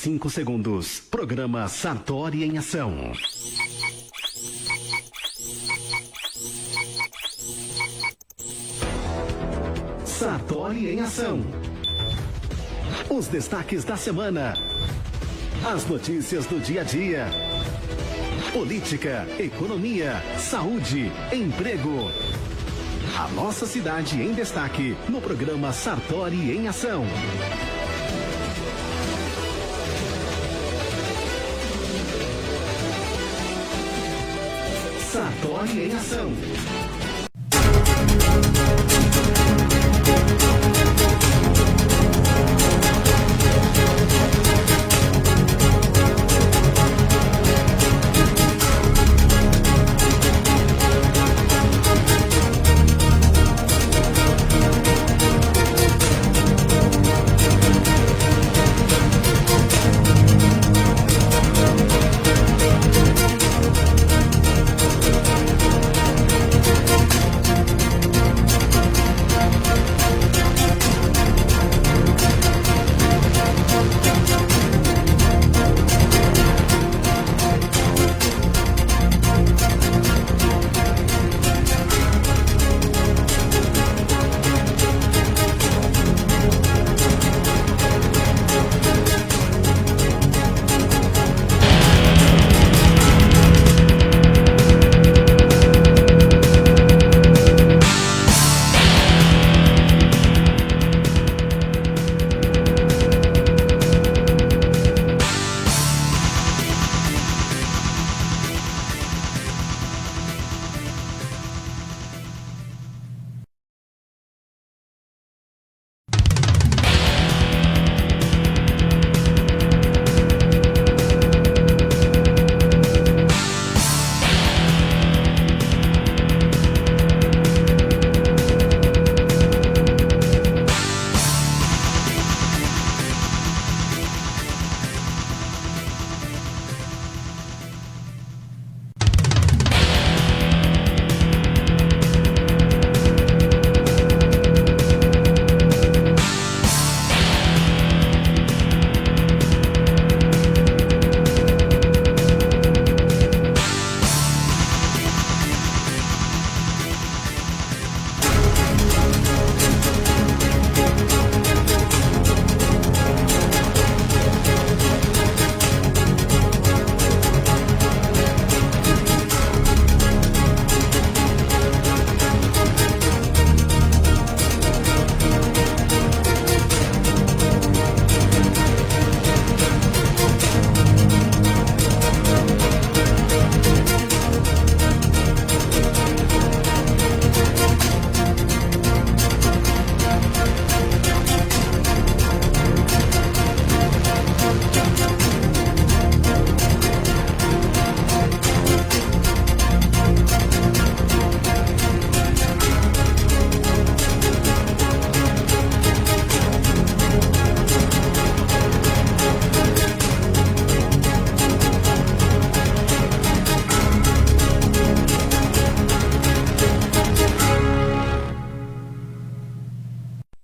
5 segundos, programa Sartori em Ação. Sartori em Ação. Os destaques da semana. As notícias do dia a dia. Política, economia, saúde, emprego. A nossa cidade em destaque no programa Sartori em Ação. Sartori em Ação.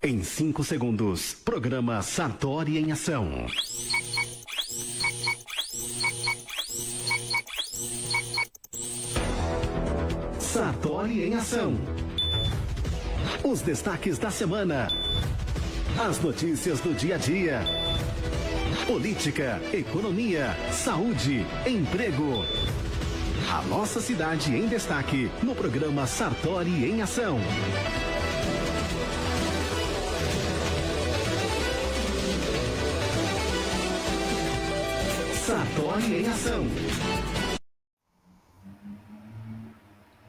Em 5 segundos, programa Sartori em Ação. Sartori em Ação. Os destaques da semana. As notícias do dia a dia. Política, economia, saúde, emprego. A nossa cidade em destaque no programa Sartori em Ação. Sartori em Ação.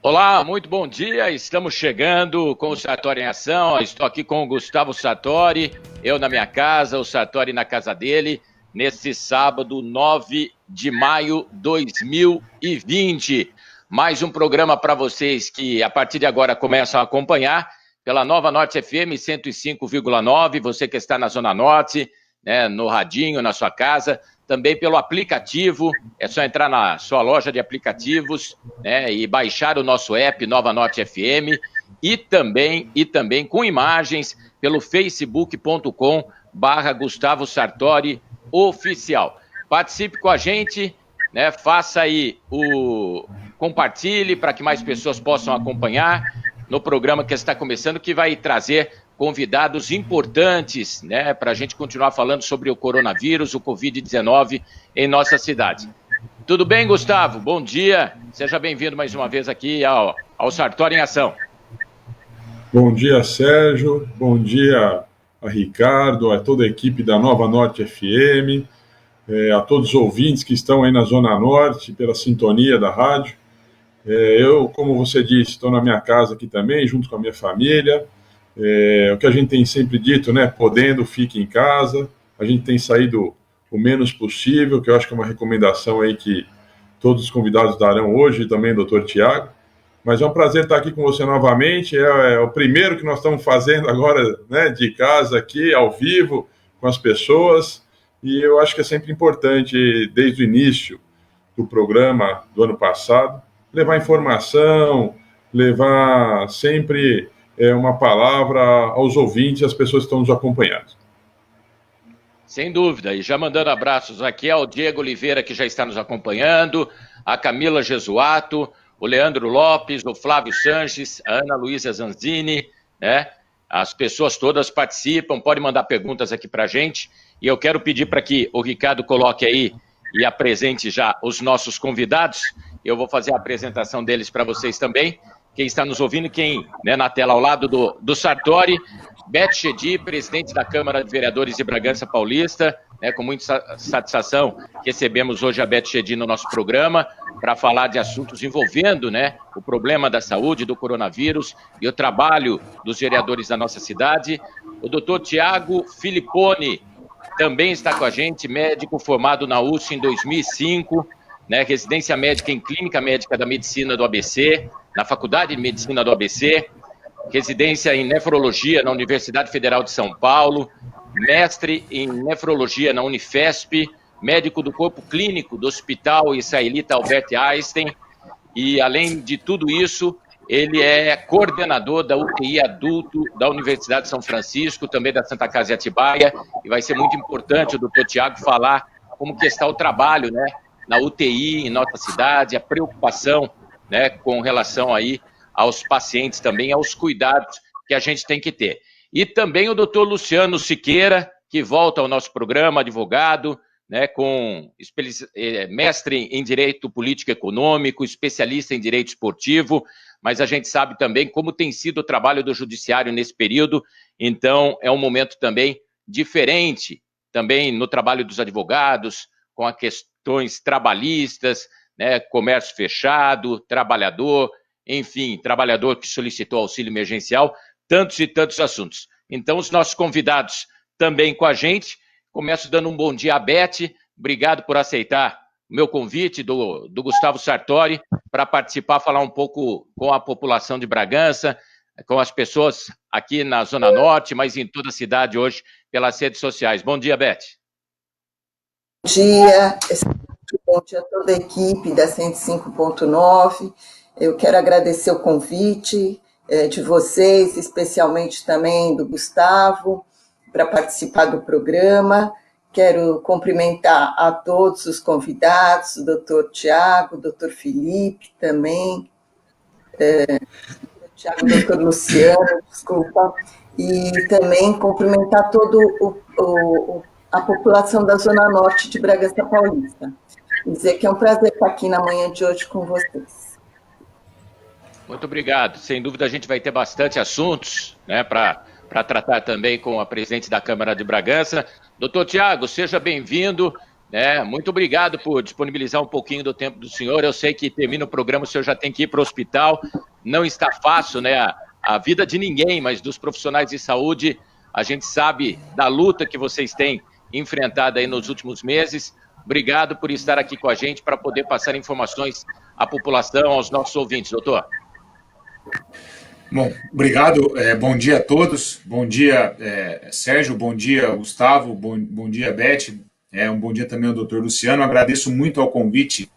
Olá, muito bom dia. Estamos chegando com o Sartori em Ação. Estou aqui com o Gustavo Sartori, eu na minha casa, o Sartori na casa dele, nesse sábado 9 de maio de 2020. Mais um programa para vocês que a partir de agora começam a acompanhar pela Nova Norte FM 105,9, você que está na Zona Norte, né, no radinho, na sua casa, também pelo aplicativo, é só entrar na sua loja de aplicativos, né, e baixar o nosso app Nova Norte FM e também com imagens pelo facebook.com/Gustavo Sartori oficial. Participe com a gente, né? Faça aí compartilhe para que mais pessoas possam acompanhar no programa que está começando, que vai trazer convidados importantes, né, para a gente continuar falando sobre o coronavírus, o Covid-19 em nossa cidade. Tudo bem, Gustavo? Bom dia. Seja bem-vindo mais uma vez aqui ao Sartori em Ação. Bom dia, Sérgio. Bom dia a Ricardo, a toda a equipe da Nova Norte FM, a todos os ouvintes que estão aí na Zona Norte, pela sintonia da rádio. Eu, como você disse, estou na minha casa aqui também, junto com a minha família. O que a gente tem sempre dito, né? Podendo, fique em casa. A gente tem saído o menos possível, que eu acho que é uma recomendação aí que todos os convidados darão hoje, e também o Dr. Tiago. Mas é um prazer estar aqui com você novamente. É o primeiro que nós estamos fazendo agora, né, de casa aqui, ao vivo, com as pessoas. E eu acho que é sempre importante, desde o início do programa do ano passado, levar informação, levar sempre uma palavra aos ouvintes, às pessoas que estão nos acompanhando. Sem dúvida, e já mandando abraços aqui ao Diego Oliveira, que já está nos acompanhando, a Camila Jesuato, o Leandro Lopes, o Flávio Sanches, a Ana Luísa Zanzini, né? As pessoas todas participam, podem mandar perguntas aqui para a gente, e eu quero pedir para que o Ricardo coloque aí e apresente já os nossos convidados. Eu vou fazer a apresentação deles para vocês também. Quem está nos ouvindo, né, na tela ao lado do Sartori, Beth Chedi, presidente da Câmara de Vereadores de Bragança Paulista, né, com muita satisfação recebemos hoje a Beth Chedi no nosso programa para falar de assuntos envolvendo, né, o problema da saúde, do coronavírus e o trabalho dos vereadores da nossa cidade. O doutor Tiago Filipponi também está com a gente, médico formado na USP em 2005, né, residência médica em Clínica Médica da Medicina do ABC, na Faculdade de Medicina do ABC, residência em Nefrologia na Universidade Federal de São Paulo, mestre em Nefrologia na Unifesp, médico do Corpo Clínico do Hospital Israelita Albert Einstein, e além de tudo isso, ele é coordenador da UTI Adulto da Universidade de São Francisco, também da Santa Casa de Atibaia, e vai ser muito importante o doutor Tiago falar como que está o trabalho, né, na UTI em nossa cidade, a preocupação, né, com relação aí aos pacientes também, aos cuidados que a gente tem que ter. E também o doutor Luciano Siqueira, que volta ao nosso programa, advogado, né, mestre em Direito Político e Econômico, especialista em Direito Esportivo, mas a gente sabe também como tem sido o trabalho do Judiciário nesse período, então é um momento também diferente, também no trabalho dos advogados, com as questões trabalhistas, né, comércio fechado, trabalhador, enfim, trabalhador que solicitou auxílio emergencial, tantos e tantos assuntos. Então, os nossos convidados também com a gente. Começo dando um bom dia à Beth. Obrigado por aceitar o meu convite do Gustavo Sartori para participar, falar um pouco com a população de Bragança, com as pessoas aqui na Zona Norte, mas em toda a cidade hoje, pelas redes sociais. Bom dia, Beth. Bom dia. Bom dia a toda a equipe da 105.9. Eu quero agradecer o convite de vocês, especialmente também do Gustavo, para participar do programa. Quero cumprimentar a todos os convidados, o doutor Tiago, o doutor Felipe também, o doutor Luciano, desculpa, e também cumprimentar toda a população da Zona Norte de Bragança Paulista. Dizer que é um prazer estar aqui na manhã de hoje com vocês. Muito obrigado. Sem dúvida a gente vai ter bastante assuntos, né, para tratar também com a presidente da Câmara de Bragança. Doutor Tiago, seja bem-vindo, né? Muito obrigado por disponibilizar um pouquinho do tempo do senhor. Eu sei que termina o programa, o senhor já tem que ir para o hospital. Não está fácil, né, a vida de ninguém, mas dos profissionais de saúde, a gente sabe da luta que vocês têm enfrentado aí nos últimos meses. Obrigado por estar aqui com a gente para poder passar informações à população, aos nossos ouvintes, doutor. Bom, obrigado, bom dia a todos, bom dia Sérgio, bom dia Gustavo, bom dia Beth, um bom dia também ao doutor Luciano. Agradeço muito ao convite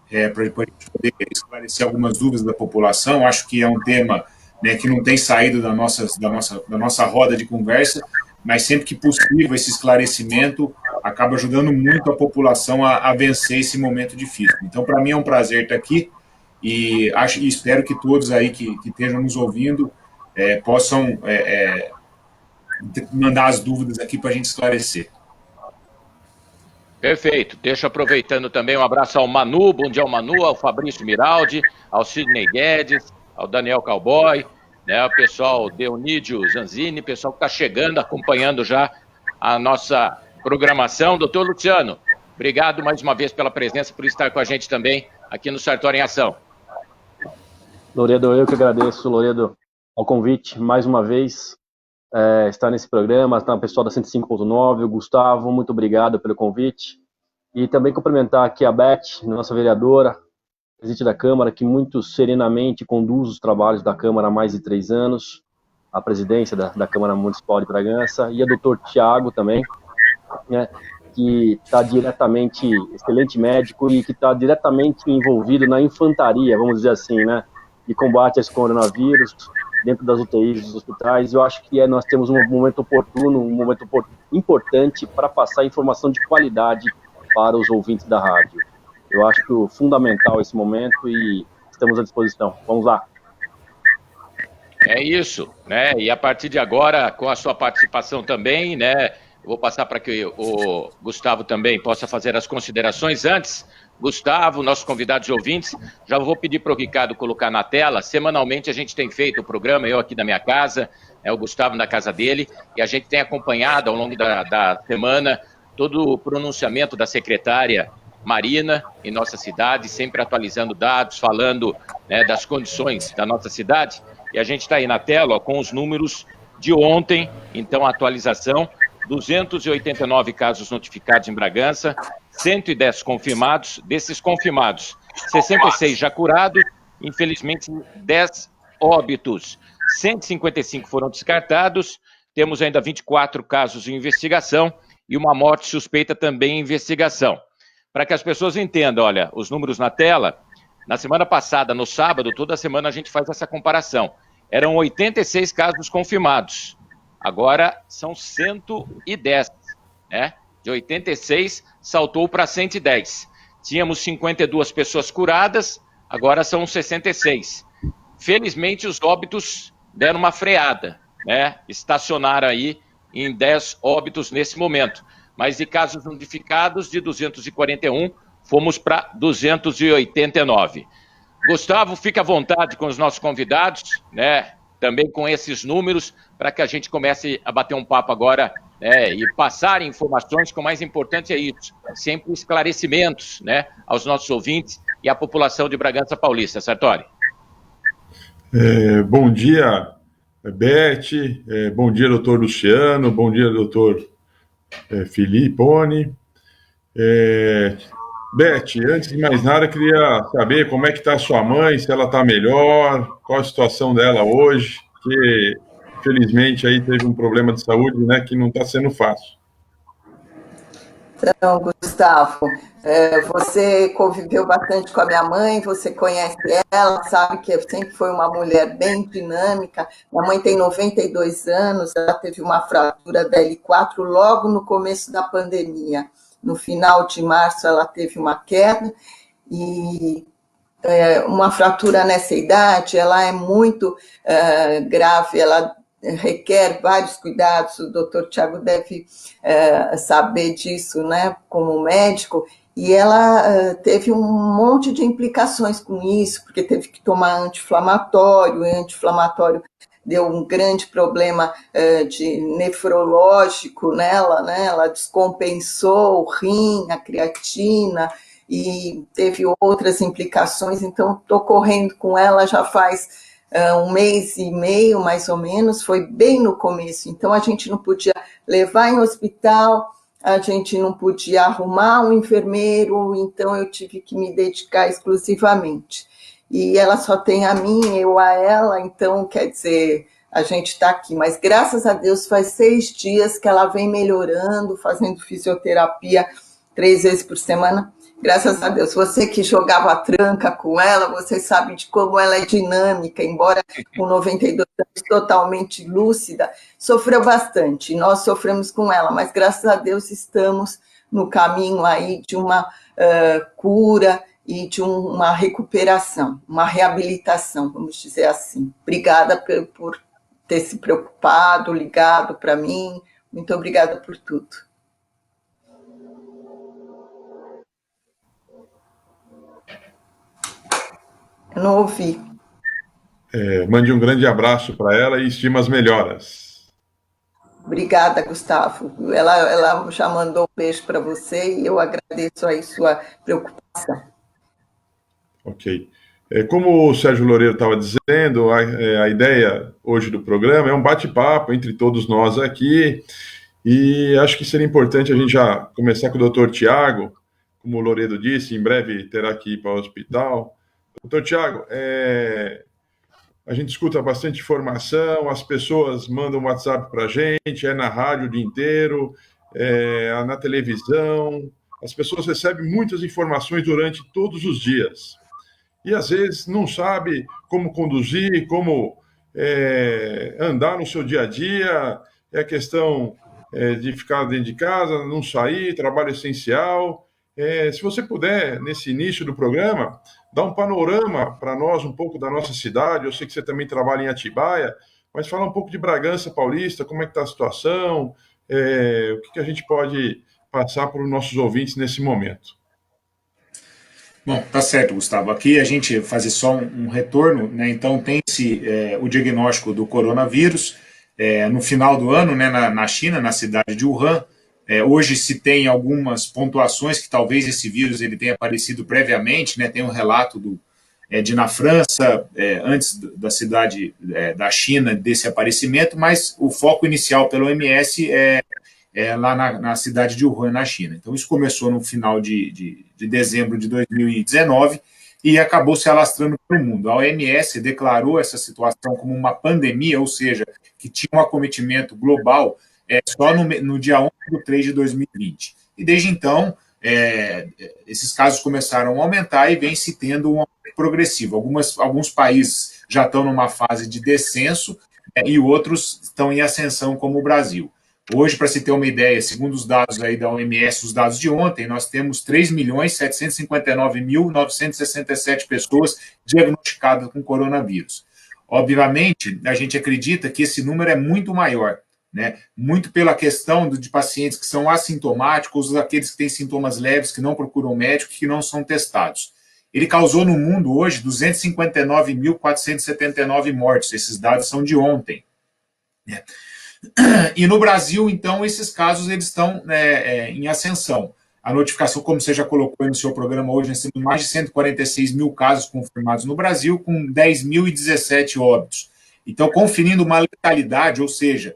para poder esclarecer algumas dúvidas da população. Acho que é um tema, né, que não tem saído da nossa roda de conversa, mas sempre que possível esse esclarecimento acaba ajudando muito a população a vencer esse momento difícil. Então, para mim é um prazer estar aqui e espero que todos aí que estejam nos ouvindo possam mandar as dúvidas aqui para a gente esclarecer. Perfeito. Deixa aproveitando também um abraço ao Manu, bom dia ao Manu, ao Fabrício Miraldi, ao Sidney Guedes, ao Daniel Cowboy, né, o pessoal Dionídio Zanzini, pessoal que está chegando, acompanhando já a nossa programação. Doutor Luciano, obrigado mais uma vez pela presença, por estar com a gente também aqui no Sartori em Ação. Loredo, eu que agradeço, Loredo, ao convite mais uma vez. Estar nesse programa, está o pessoal da 105.9, o Gustavo, muito obrigado pelo convite. E também cumprimentar aqui a Beth, nossa vereadora, presidente da Câmara, que muito serenamente conduz os trabalhos da Câmara há mais de 3 anos, a presidência da Câmara Municipal de Bragança, e a doutor Tiago também, né, que está diretamente, excelente médico, e que está diretamente envolvido na infantaria, vamos dizer assim, né, de combate a esse coronavírus, dentro das UTIs dos hospitais. Eu acho que nós temos um momento oportuno, um momento importante para passar informação de qualidade para os ouvintes da rádio. Eu acho que fundamental esse momento e estamos à disposição. Vamos lá. É isso, né? E a partir de agora, com a sua participação também, né? Vou passar para que o Gustavo também possa fazer as considerações. Antes, Gustavo, nossos convidados e ouvintes, já vou pedir para o Ricardo colocar na tela. Semanalmente a gente tem feito o programa, eu aqui da minha casa, o Gustavo na casa dele, e a gente tem acompanhado ao longo da semana todo o pronunciamento da secretária Marina em nossa cidade, sempre atualizando dados, falando, né, das condições da nossa cidade. E a gente está aí na tela, ó, com os números de ontem, então a atualização: 289 casos notificados em Bragança, 110 confirmados. Desses confirmados, 66 já curados, infelizmente 10 óbitos. 155 foram descartados, temos ainda 24 casos em investigação e uma morte suspeita também em investigação. Para que as pessoas entendam, olha, os números na tela, na semana passada, no sábado, toda semana a gente faz essa comparação. Eram 86 casos confirmados. Agora são 110, né? De 86 saltou para 110. Tínhamos 52 pessoas curadas, agora são 66. Felizmente os óbitos deram uma freada, né? Estacionaram aí em 10 óbitos nesse momento. Mas de casos notificados, de 241, fomos para 289. Gustavo, fica à vontade com os nossos convidados, né? Também com esses números, para que a gente comece a bater um papo agora, né, e passar informações, que o mais importante é isso, sempre esclarecimentos, né, aos nossos ouvintes e à população de Bragança Paulista. Sartori. Bom dia, Beth, bom dia, doutor Luciano, bom dia, doutor Filipone. Beth, antes de mais nada, eu queria saber como é que está a sua mãe, se ela está melhor, qual a situação dela hoje, que infelizmente aí teve um problema de saúde, né, que não está sendo fácil. Então, Gustavo, você conviveu bastante com a minha mãe, você conhece ela, sabe que sempre foi uma mulher bem dinâmica. Minha mãe tem 92 anos, ela teve uma fratura da L4 logo no começo da pandemia. No final de março ela teve uma queda e uma fratura nessa idade, ela é muito grave, ela requer vários cuidados, o doutor Tiago deve saber disso, né, como médico, e ela teve um monte de implicações com isso, porque teve que tomar anti-inflamatório, e anti-inflamatório deu um grande problema de nefrológico nela, né, ela descompensou o rim, a creatina, e teve outras implicações, então estou correndo com ela já faz 1 mês e meio, mais ou menos, foi bem no começo, então a gente não podia levar em hospital, a gente não podia arrumar um enfermeiro, então eu tive que me dedicar exclusivamente. E ela só tem a mim, eu a ela, então, quer dizer, a gente está aqui. Mas, graças a Deus, faz 6 dias que ela vem melhorando, fazendo fisioterapia 3 vezes por semana. Graças a Deus. Você que jogava tranca com ela, você sabe de como ela é dinâmica, embora com 92 anos totalmente lúcida, sofreu bastante. Nós sofremos com ela, mas graças a Deus estamos no caminho aí de uma cura e de uma recuperação, uma reabilitação, vamos dizer assim. Obrigada por ter se preocupado, ligado para mim. Muito obrigada por tudo. Eu não ouvi. Mande um grande abraço para ela e estima as melhoras. Obrigada, Gustavo. Ela já mandou um beijo para você e eu agradeço aí sua preocupação. Ok. Como o Sérgio Loureiro estava dizendo, a ideia hoje do programa é um bate-papo entre todos nós aqui, e acho que seria importante a gente já começar com o doutor Tiago. Como o Loureiro disse, em breve terá que ir para o hospital. Doutor Tiago, a gente escuta bastante informação, as pessoas mandam WhatsApp para a gente, é na rádio o dia inteiro, na televisão, as pessoas recebem muitas informações durante todos os dias. E às vezes não sabe como conduzir, como andar no seu dia a dia, é a questão de ficar dentro de casa, não sair, trabalho essencial. Se você puder, nesse início do programa, dar um panorama para nós, um pouco da nossa cidade. Eu sei que você também trabalha em Atibaia, mas fala um pouco de Bragança Paulista, como é que está a situação, o que a gente pode passar para os nossos ouvintes nesse momento. Bom, tá certo, Gustavo. Aqui a gente fazer só um retorno, né? Então tem-se o diagnóstico do coronavírus no final do ano, né, na China, na cidade de Wuhan. Hoje se tem algumas pontuações que talvez esse vírus ele tenha aparecido previamente, né? Tem um relato de na França, antes da cidade da China, desse aparecimento, mas o foco inicial pelo OMS lá na cidade de Wuhan, na China. Então, isso começou no final de dezembro de 2019 e acabou se alastrando para o mundo. A OMS declarou essa situação como uma pandemia, ou seja, que tinha um acometimento global só no dia 11/3 de 2020. E desde então, esses casos começaram a aumentar e vem se tendo um aumento progressivo. Alguns países já estão numa fase de descenso e outros estão em ascensão, como o Brasil. Hoje, para se ter uma ideia, segundo os dados aí da OMS, os dados de ontem, nós temos 3.759.967 pessoas diagnosticadas com coronavírus. Obviamente, a gente acredita que esse número é muito maior, né? Muito pela questão de pacientes que são assintomáticos, aqueles que têm sintomas leves, que não procuram médico, que não são testados. Ele causou no mundo hoje 259.479 mortes, esses dados são de ontem, né? E no Brasil, então, esses casos eles estão em ascensão. A notificação, como você já colocou no seu programa hoje, nós temos mais de 146 mil casos confirmados no Brasil, com 10.017 óbitos. Então, conferindo uma letalidade, ou seja,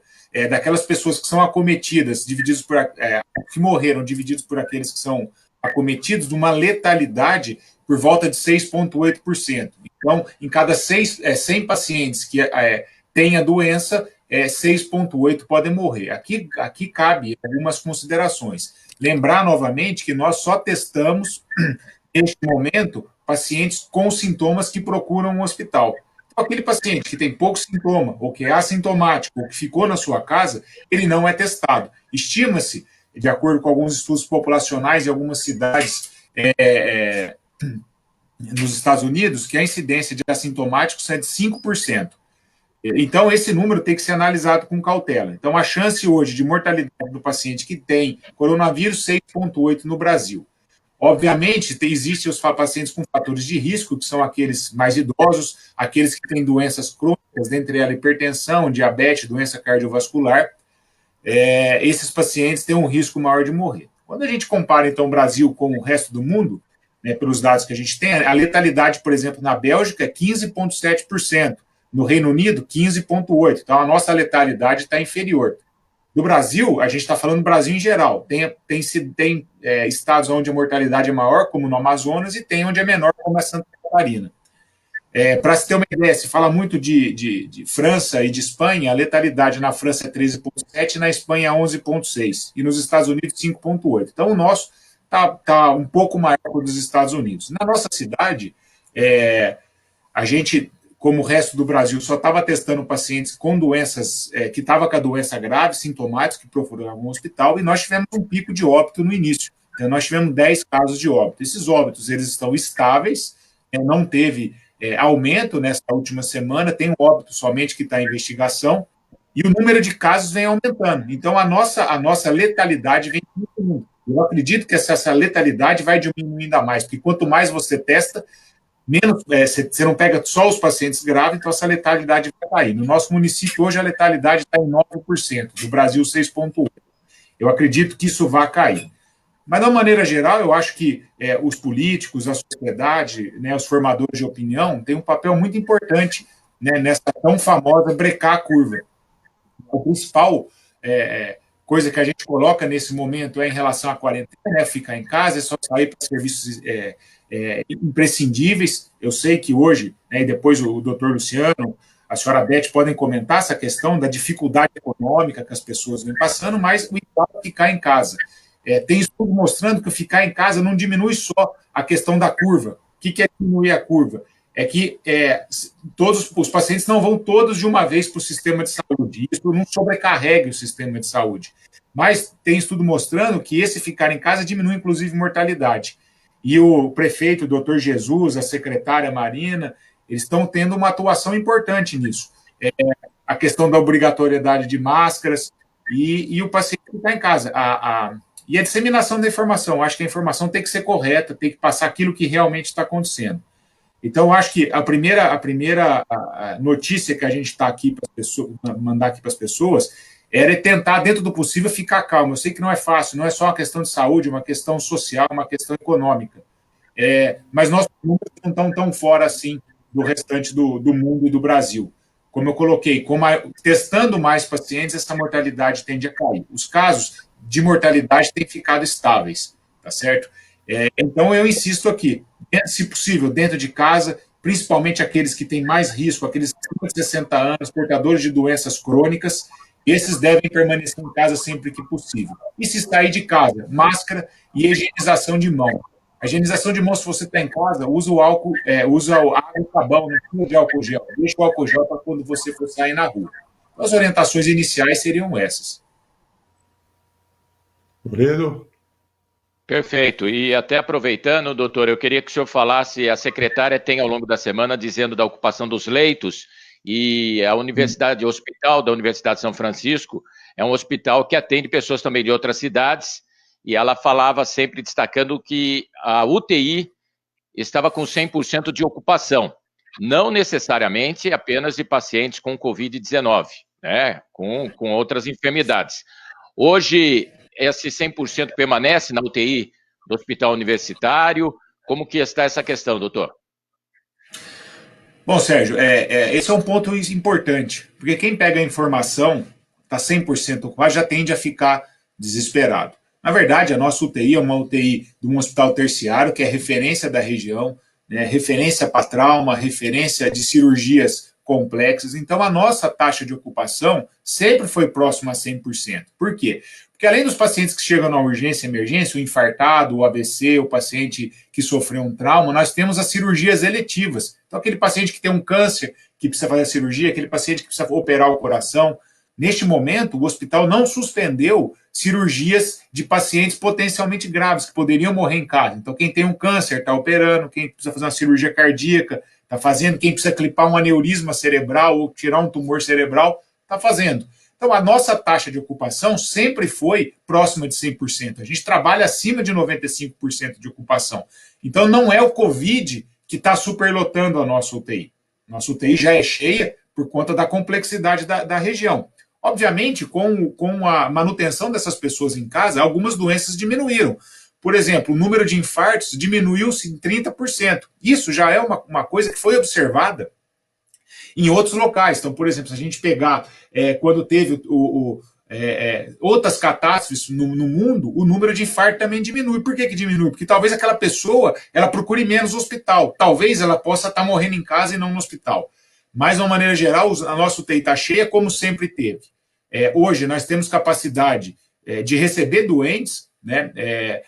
daquelas pessoas que são acometidas, que morreram, divididos por aqueles que são acometidos, de uma letalidade por volta de 6,8%. Então, em cada 100 pacientes que têm a doença, 6,8 podem morrer. Aqui cabe algumas considerações. Lembrar novamente que nós só testamos, neste momento, pacientes com sintomas que procuram um hospital. Então, aquele paciente que tem pouco sintoma, ou que é assintomático, ou que ficou na sua casa, ele não é testado. Estima-se, de acordo com alguns estudos populacionais em algumas cidades nos Estados Unidos, que a incidência de assintomáticos é de 5%. Então, esse número tem que ser analisado com cautela. Então, a chance hoje de mortalidade do paciente que tem coronavírus, 6,8 no Brasil. Obviamente, existem os pacientes com fatores de risco, que são aqueles mais idosos, aqueles que têm doenças crônicas, dentre elas hipertensão, diabetes, doença cardiovascular. Esses pacientes têm um risco maior de morrer. Quando a gente compara, então, o Brasil com o resto do mundo, né, pelos dados que a gente tem, a letalidade, por exemplo, na Bélgica é 15,7%. No Reino Unido, 15,8%. Então, a nossa letalidade está inferior. No Brasil, a gente está falando do Brasil em geral. Tem estados onde a mortalidade é maior, como no Amazonas, e tem onde é menor, como a Santa Catarina. Para se ter uma ideia, se fala muito de França e de Espanha, a letalidade na França é 13,7%, na Espanha é 11,6%, e nos Estados Unidos 5,8%. Então, o nosso tá um pouco maior que o dos Estados Unidos. Na nossa cidade, a gente, como o resto do Brasil, só estava testando pacientes com doenças, que estavam com a doença grave, sintomáticos, que procuravam um hospital, e nós tivemos um pico de óbito no início. Então, nós tivemos 10 casos de óbito. Esses óbitos, eles estão estáveis, não teve aumento nessa última semana, tem um óbito somente que está em investigação, e o número de casos vem aumentando. Então, a nossa letalidade vem diminuindo. Eu acredito que essa letalidade vai diminuindo ainda mais, porque quanto mais você testa, menos você não pega só os pacientes graves, então essa letalidade vai cair. No nosso município, hoje, a letalidade está em 9%, do Brasil, 6,8%. Eu acredito que isso vai cair. Mas, de uma maneira geral, eu acho que os políticos, a sociedade, né, os formadores de opinião, têm um papel muito importante, né, nessa tão famosa brecar a curva. A principal coisa que a gente coloca nesse momento é em relação à quarentena, né, ficar em casa, é só sair para serviços imprescindíveis. Eu sei que hoje, né, e depois o doutor Luciano, a senhora Beth podem comentar essa questão da dificuldade econômica que as pessoas vêm passando, mas o ideal é ficar em casa. Tem estudo mostrando que ficar em casa não diminui só a questão da curva. O que é diminuir a curva? É que todos os pacientes não vão todos de uma vez para o sistema de saúde. Isso não sobrecarrega o sistema de saúde. Mas tem estudo mostrando que esse ficar em casa diminui, inclusive, mortalidade. E o prefeito, o doutor Jesus, a secretária Marina, eles estão tendo uma atuação importante nisso. A questão da obrigatoriedade de máscaras e o paciente ficar em casa. E a disseminação da informação. Eu acho que a informação tem que ser correta, tem que passar aquilo que realmente está acontecendo. Então, eu acho que a primeira notícia que a gente está aqui para mandar aqui para as pessoas era tentar, dentro do possível, ficar calmo. Eu sei que não é fácil, não é só uma questão de saúde, uma questão social, uma questão econômica. Mas nossos números não estão tão fora assim do restante do mundo e do Brasil. Como eu coloquei, testando mais pacientes, essa mortalidade tende a cair. Os casos de mortalidade têm ficado estáveis, tá certo? Então, eu insisto aqui, se possível, dentro de casa, principalmente aqueles que têm mais risco, aqueles que têm 60 anos, portadores de doenças crônicas, esses devem permanecer em casa sempre que possível. E se sair de casa, máscara e higienização de mão. A higienização de mão, se você está em casa, usa o álcool, usa água e sabão, não precisa de álcool gel. Deixa o álcool gel para quando você for sair na rua. As orientações iniciais seriam essas. Fredo? Perfeito. E até aproveitando, doutor, eu queria que o senhor falasse, a secretária tem ao longo da semana dizendo da ocupação dos leitos, e a universidade, o hospital da Universidade de São Francisco é um hospital que atende pessoas também de outras cidades, e ela falava sempre destacando que a UTI estava com 100% de ocupação, não necessariamente apenas de pacientes com Covid-19, né, com outras enfermidades. Hoje, esse 100% permanece na UTI do hospital universitário? Como que está essa questão, doutor? Bom, Sérgio, esse é um ponto importante, porque quem pega a informação, está 100% ocupado, já tende a ficar desesperado. Na verdade, a nossa UTI é uma UTI de um hospital terciário, que é referência da região, né, referência para trauma, referência de cirurgias complexas. Então, a nossa taxa de ocupação sempre foi próxima a 100%. Por quê? Porque além dos pacientes que chegam na urgência e emergência, o infartado, o AVC, o paciente que sofreu um trauma, nós temos as cirurgias eletivas. Então, aquele paciente que tem um câncer, que precisa fazer a cirurgia, aquele paciente que precisa operar o coração. Neste momento, o hospital não suspendeu cirurgias de pacientes potencialmente graves, que poderiam morrer em casa. Então, quem tem um câncer está operando, quem precisa fazer uma cirurgia cardíaca está fazendo, quem precisa clipar um aneurisma cerebral ou tirar um tumor cerebral está fazendo. Então, a nossa taxa de ocupação sempre foi próxima de 100%. A gente trabalha acima de 95% de ocupação. Então, não é o Covid que está superlotando a nossa UTI. Nossa UTI já é cheia por conta da complexidade da região. Obviamente, com a manutenção dessas pessoas em casa, algumas doenças diminuíram. Por exemplo, o número de infartos diminuiu-se em 30%. Isso já é uma coisa que foi observada em outros locais. Então, por exemplo, se a gente pegar quando teve outras catástrofes no mundo, o número de infarto também diminui. Por que diminui? Porque talvez aquela pessoa ela procure menos hospital. Talvez ela possa estar morrendo em casa e não no hospital. Mas, de uma maneira geral, a nossa UTI está cheia, como sempre teve. Hoje, nós temos capacidade de receber doentes, né,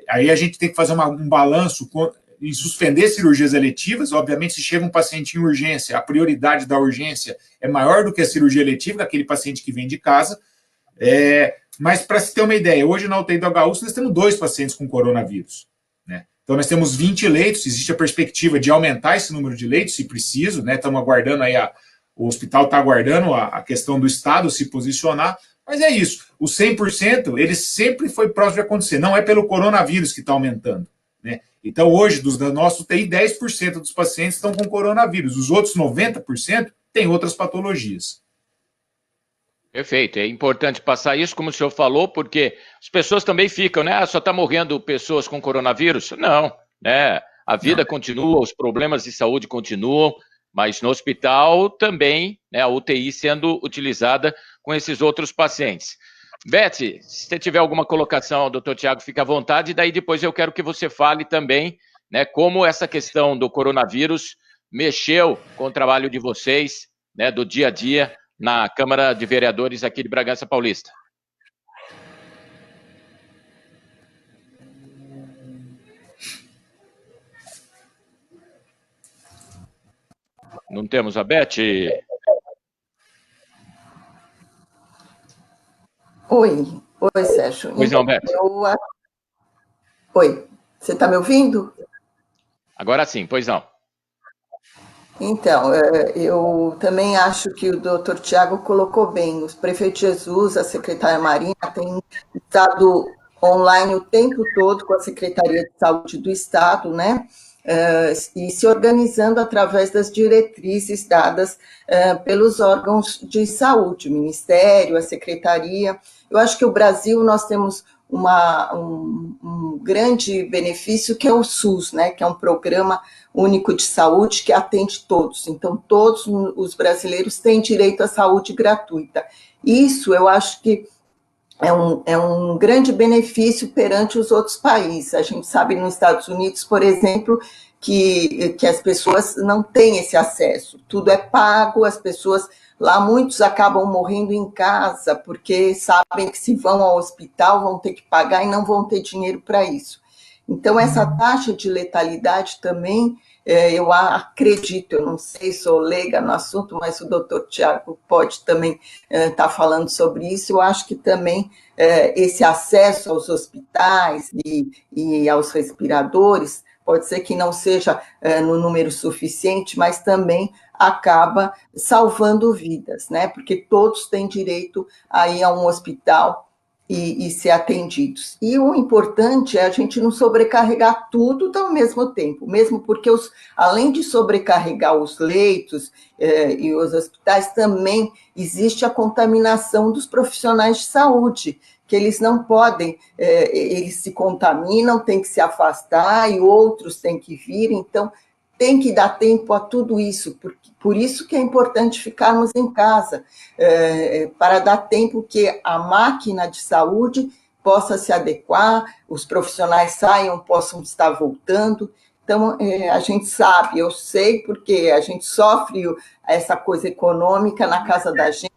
Aí a gente tem que fazer um balanço em suspender cirurgias eletivas. Obviamente, se chega um paciente em urgência, a prioridade da urgência é maior do que a cirurgia eletiva daquele paciente que vem de casa. Mas, para se ter uma ideia, hoje na UTI do HU nós temos 2 pacientes com coronavírus, né? Então, nós temos 20 leitos, existe a perspectiva de aumentar esse número de leitos, se preciso, né? Estamos aguardando aí, o hospital está aguardando a questão do Estado se posicionar, mas é isso. O 100%, ele sempre foi próximo de acontecer, não é pelo coronavírus que está aumentando, né? Então, hoje, da nossa UTI, 10% dos pacientes estão com coronavírus, os outros 90% têm outras patologias. Perfeito, é importante passar isso, como o senhor falou, porque as pessoas também ficam, né? Só está morrendo pessoas com coronavírus? Não, né? A vida continua, os problemas de saúde continuam, mas no hospital também, né? A UTI sendo utilizada com esses outros pacientes. Beth, se você tiver alguma colocação, doutor Tiago, fica à vontade, e daí depois eu quero que você fale também, né? Como essa questão do coronavírus mexeu com o trabalho de vocês, né? Do dia a dia, na Câmara de Vereadores aqui de Bragança Paulista. Não temos a Beth? Oi, Sérgio. Pois não, Beth. Oi, você está me ouvindo? Agora sim, pois não. Então, eu também acho que o doutor Tiago colocou bem. Os prefeitos Jesus, a secretária Marina, têm estado online o tempo todo com a Secretaria de Saúde do Estado, né? E se organizando através das diretrizes dadas pelos órgãos de saúde, o Ministério, a Secretaria. Eu acho que o Brasil, nós temos um grande benefício, que é o SUS, né? Que é um programa único de saúde que atende todos. Então, todos os brasileiros têm direito à saúde gratuita. Isso, eu acho que é um grande benefício perante os outros países. A gente sabe nos Estados Unidos, por exemplo, que as pessoas não têm esse acesso. Tudo é pago, as pessoas lá, muitos acabam morrendo em casa, porque sabem que se vão ao hospital vão ter que pagar e não vão ter dinheiro para isso. Então, essa taxa de letalidade também, eu acredito, eu não sei, sou leiga no assunto, mas o doutor Tiago pode também estar falando sobre isso. Eu acho que também esse acesso aos hospitais e aos respiradores, pode ser que não seja no número suficiente, mas também acaba salvando vidas, né? Porque todos têm direito a ir a um hospital e ser atendidos. E o importante é a gente não sobrecarregar tudo ao mesmo tempo, mesmo porque, além de sobrecarregar os leitos e os hospitais, também existe a contaminação dos profissionais de saúde, que eles não podem, eles se contaminam, têm que se afastar e outros têm que vir, então tem que dar tempo a tudo isso, por isso que é importante ficarmos em casa, para dar tempo que a máquina de saúde possa se adequar, os profissionais possam estar voltando. Então, a gente sabe, eu sei, porque a gente sofre essa coisa econômica na casa da gente,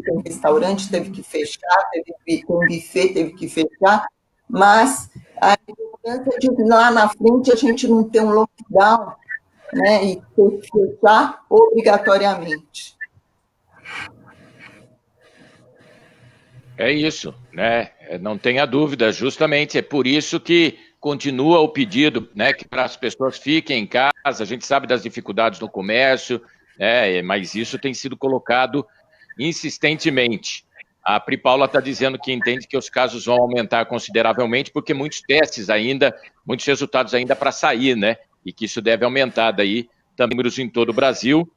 o restaurante teve que fechar, um buffet teve que fechar, mas a importância de lá na frente a gente não ter um lockdown, né, e ter que fechar obrigatoriamente. É isso, né? Não tenha dúvida, justamente é por isso que continua o pedido, né, que para as pessoas fiquem em casa. A gente sabe das dificuldades no comércio, né, mas isso tem sido colocado insistentemente. A Pri Paula está dizendo que entende que os casos vão aumentar consideravelmente, porque muitos testes ainda, muitos resultados ainda para sair, né? E que isso deve aumentar daí também números em todo o Brasil,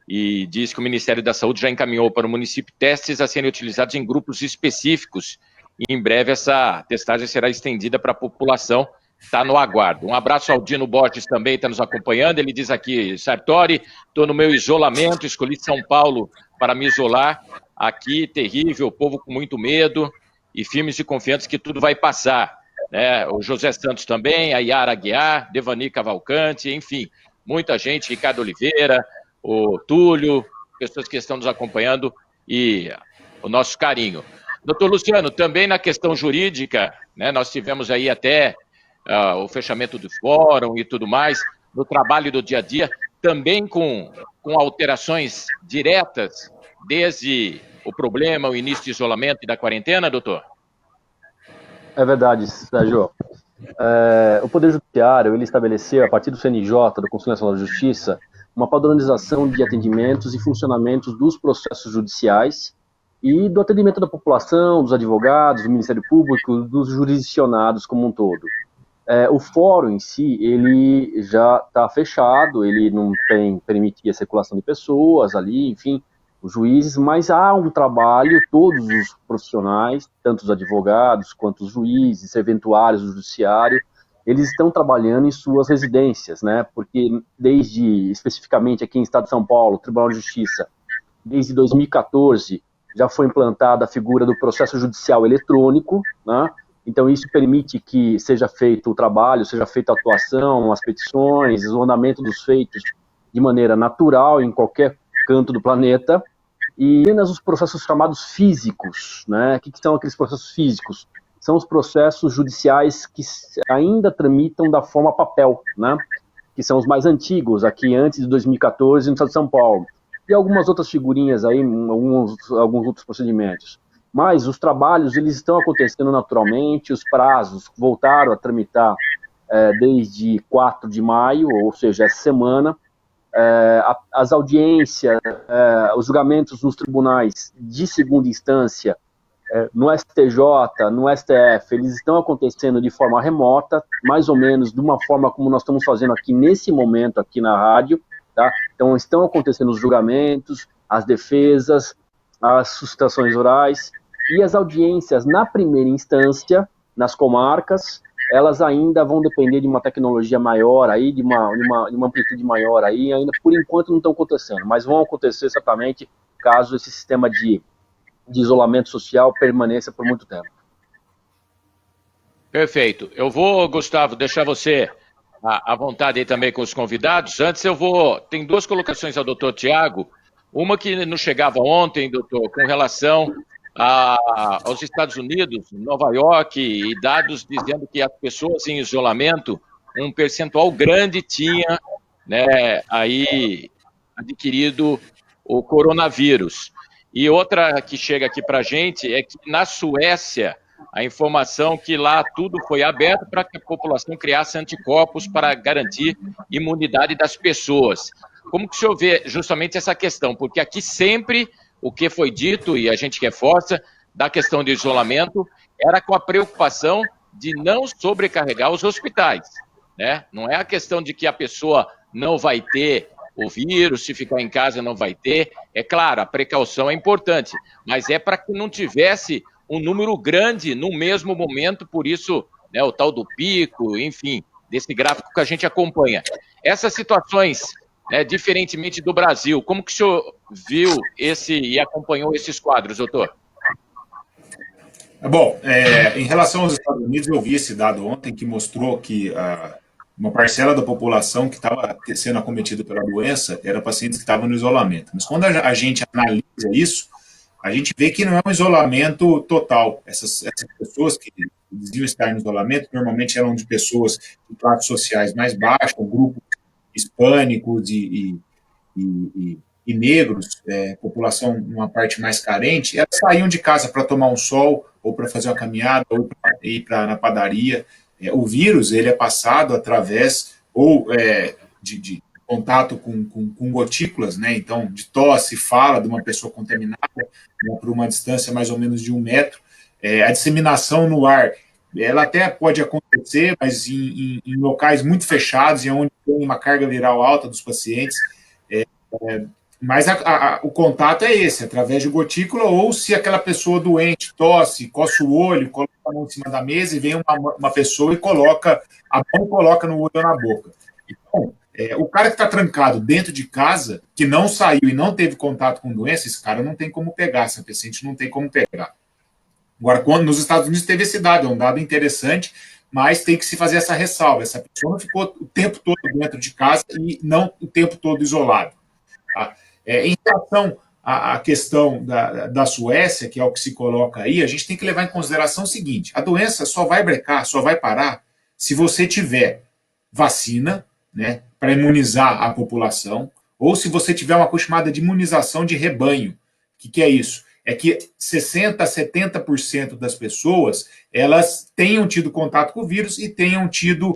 e diz que o Ministério da Saúde já encaminhou para o município testes a serem utilizados em grupos específicos, e em breve essa testagem será estendida para a população. Está no aguardo. Um abraço ao Dino Borges também, está nos acompanhando. Ele diz aqui: Sartori, estou no meu isolamento, escolhi São Paulo para me isolar. Aqui, terrível, o povo com muito medo e firmes e confiantes que tudo vai passar. O José Santos também, a Yara Aguiar, Devani Cavalcante, enfim, muita gente, Ricardo Oliveira, o Túlio, pessoas que estão nos acompanhando, e o nosso carinho. Doutor Luciano, também na questão jurídica, né, nós tivemos aí até o fechamento do fórum e tudo mais, no trabalho do dia a dia, também com alterações diretas desde o problema, o início do isolamento e da quarentena, doutor? É verdade, Sérgio. O Poder Judiciário, ele estabeleceu, a partir do CNJ, do Conselho Nacional de Justiça, uma padronização de atendimentos e funcionamentos dos processos judiciais e do atendimento da população, dos advogados, do Ministério Público, dos jurisdicionados como um todo. O fórum em si, ele já está fechado, ele não permite a circulação de pessoas ali, enfim, os juízes, mas há um trabalho, todos os profissionais, tanto os advogados quanto os juízes, serventuários do judiciário, eles estão trabalhando em suas residências, né? Porque desde, especificamente aqui em Estado de São Paulo, Tribunal de Justiça, desde 2014, já foi implantada a figura do processo judicial eletrônico, né? Então isso permite que seja feito o trabalho, seja feita a atuação, as petições, o andamento dos feitos de maneira natural em qualquer canto do planeta, e apenas os processos chamados físicos, né? O que são aqueles processos físicos? São os processos judiciais que ainda tramitam da forma papel, né? Que são os mais antigos, aqui antes de 2014 no estado de São Paulo. E algumas outras figurinhas aí, alguns outros procedimentos. Mas os trabalhos, eles estão acontecendo naturalmente, os prazos voltaram a tramitar desde 4 de maio, ou seja, essa semana. As audiências, os julgamentos nos tribunais de segunda instância, no STJ, no STF, eles estão acontecendo de forma remota, mais ou menos de uma forma como nós estamos fazendo aqui nesse momento, aqui na rádio, tá? Então estão acontecendo os julgamentos, as defesas, as sustentações orais, e as audiências na primeira instância, nas comarcas, elas ainda vão depender de uma tecnologia maior, aí, de uma amplitude maior, aí, ainda por enquanto não estão acontecendo, mas vão acontecer certamente caso esse sistema de isolamento social permaneça por muito tempo. Perfeito. Eu vou, Gustavo, deixar você à vontade aí também com os convidados. Antes tem 2 colocações ao doutor Tiago, uma que nos chegava ontem, doutor, com relação aos Estados Unidos, Nova York, e dados dizendo que as pessoas em isolamento, um percentual grande tinha, né, aí adquirido o coronavírus. E outra que chega aqui para a gente é que na Suécia, a informação que lá tudo foi aberto para que a população criasse anticorpos para garantir imunidade das pessoas. Como que o senhor vê justamente essa questão? Porque aqui sempre o que foi dito, e a gente reforça, da questão de isolamento, era com a preocupação de não sobrecarregar os hospitais, né? Não é a questão de que a pessoa não vai ter o vírus, se ficar em casa não vai ter. É claro, a precaução é importante, mas é para que não tivesse um número grande no mesmo momento, por isso, né, o tal do pico, enfim, desse gráfico que a gente acompanha. Essas situações, diferentemente do Brasil, como que o senhor viu e acompanhou esses quadros, doutor? Bom, em relação aos Estados Unidos, eu vi esse dado ontem que mostrou que uma parcela da população que estava sendo acometida pela doença era pacientes que estavam no isolamento. Mas quando a gente analisa isso, a gente vê que não é um isolamento total. Essas pessoas que diziam estar no isolamento normalmente eram de pessoas de classes sociais mais baixas, grupos hispânicos e negros, população uma parte mais carente. Elas saíam de casa para tomar um sol, ou para fazer uma caminhada, ou para ir na padaria. O vírus ele é passado através de contato com gotículas, né? Então, de tosse, fala de uma pessoa contaminada, por uma distância mais ou menos de 1 metro. A disseminação no ar, ela até pode acontecer, mas em locais muito fechados, e onde tem uma carga viral alta dos pacientes. Mas o contato é esse, através de gotícula, ou se aquela pessoa doente tosse, coça o olho, coloca a mão em cima da mesa e vem uma pessoa e coloca a mão, coloca no olho ou na boca. Então, o cara que está trancado dentro de casa, que não saiu e não teve contato com doença, esse cara não tem como pegar, essa paciente não tem como pegar. Agora, quando nos Estados Unidos teve esse dado, é um dado interessante, mas tem que se fazer essa ressalva. Essa pessoa não ficou o tempo todo dentro de casa e não o tempo todo isolado. Tá? Em relação à questão da Suécia, que é o que se coloca aí, a gente tem que levar em consideração o seguinte: a doença só vai brecar, só vai parar se você tiver vacina, né, para imunizar a população, ou se você tiver uma coisa chamada de imunização de rebanho. O que é isso? É que 60% a 70% das pessoas elas tenham tido contato com o vírus e tenham tido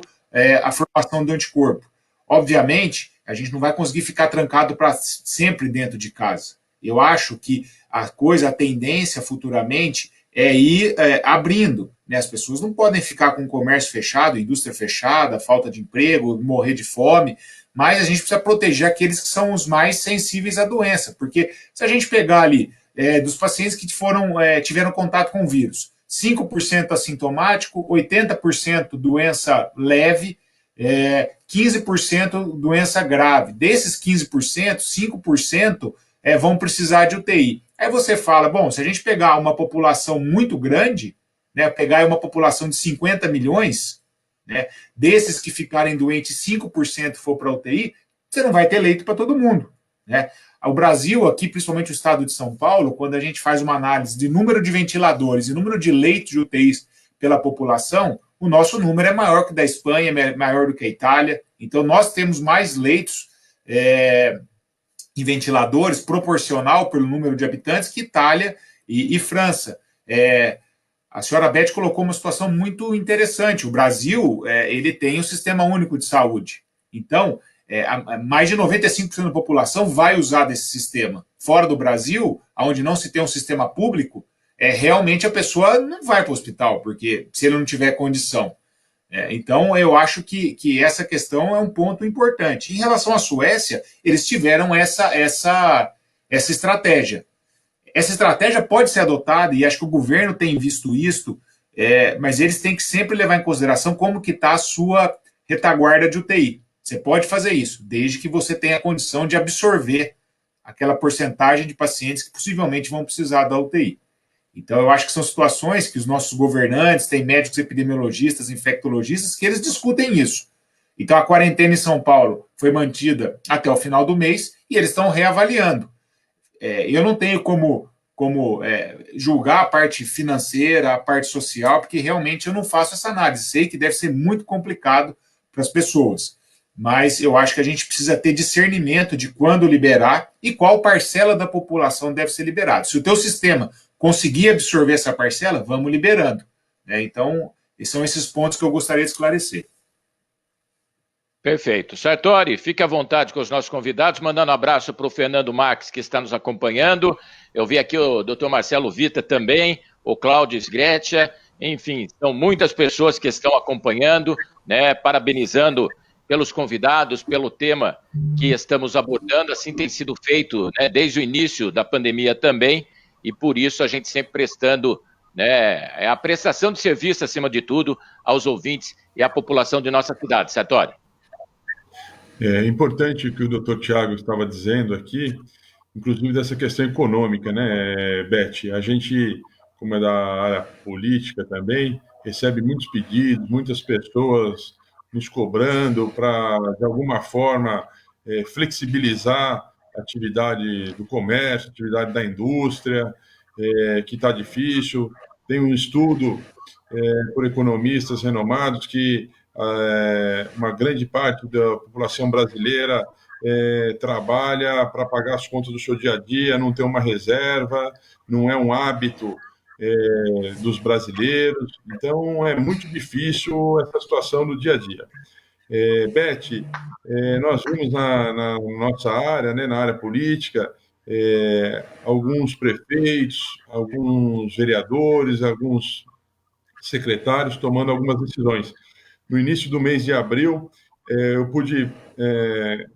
a formação do anticorpo. Obviamente, a gente não vai conseguir ficar trancado para sempre dentro de casa. Eu acho que a tendência futuramente é ir abrindo. Né? As pessoas não podem ficar com o comércio fechado, indústria fechada, falta de emprego, morrer de fome, mas a gente precisa proteger aqueles que são os mais sensíveis à doença, porque se a gente pegar ali dos pacientes que tiveram contato com o vírus, 5% assintomático, 80% doença leve, 15% doença grave. Desses 15%, 5% vão precisar de UTI. Aí você fala, bom, se a gente pegar uma população muito grande, né, pegar uma população de 50 milhões, né, desses que ficarem doentes, 5% for para UTI, você não vai ter leito para todo mundo. Né? O Brasil, aqui, principalmente o estado de São Paulo, quando a gente faz uma análise de número de ventiladores e número de leitos de UTIs pela população, o nosso número é maior que o da Espanha, é maior do que a Itália. Então, nós temos mais leitos em ventiladores, proporcional pelo número de habitantes, que Itália e França. A senhora Beth colocou uma situação muito interessante. O Brasil ele tem um sistema único de saúde. Então, mais de 95% da população vai usar desse sistema. Fora do Brasil, onde não se tem um sistema público, realmente a pessoa não vai para o hospital, porque se ele não tiver condição. Então, eu acho que essa questão é um ponto importante. Em relação à Suécia, eles tiveram essa estratégia. Essa estratégia pode ser adotada, e acho que o governo tem visto isso, mas eles têm que sempre levar em consideração como que está a sua retaguarda de UTI. Você pode fazer isso, desde que você tenha a condição de absorver aquela porcentagem de pacientes que possivelmente vão precisar da UTI. Então, eu acho que são situações que os nossos governantes, tem médicos epidemiologistas, infectologistas, que eles discutem isso. Então, a quarentena em São Paulo foi mantida até o final do mês e eles estão reavaliando. Eu não tenho como julgar a parte financeira, a parte social, porque realmente eu não faço essa análise. Sei que deve ser muito complicado para as pessoas, mas eu acho que a gente precisa ter discernimento de quando liberar e qual parcela da população deve ser liberada. Se o teu sistema conseguir absorver essa parcela, vamos liberando. Então, são esses pontos que eu gostaria de esclarecer. Perfeito. Sartori, fique à vontade com os nossos convidados, mandando um abraço para o Fernando Marques, que está nos acompanhando. Eu vi aqui o Dr. Marcelo Vita também, o Cláudio Sgretia, enfim, são muitas pessoas que estão acompanhando, né, parabenizando pelos convidados, pelo tema que estamos abordando. Assim tem sido feito, né, desde o início da pandemia também, e por isso a gente sempre prestando, né, a prestação de serviço, acima de tudo, aos ouvintes e à população de nossa cidade. Sartori. É importante o que o doutor Tiago estava dizendo aqui, inclusive dessa questão econômica, né, Beth? A gente, como é da área política também, recebe muitos pedidos, muitas pessoas nos cobrando para, de alguma forma, flexibilizar a atividade do comércio, a atividade da indústria, que está difícil. Tem um estudo por economistas renomados que uma grande parte da população brasileira trabalha para pagar as contas do seu dia a dia, não tem uma reserva, não é um hábito dos brasileiros, então é muito difícil essa situação no dia a dia. Beth, nós vimos na nossa área, né, na área política, alguns prefeitos, alguns vereadores, alguns secretários tomando algumas decisões. No início do mês de abril, eu pude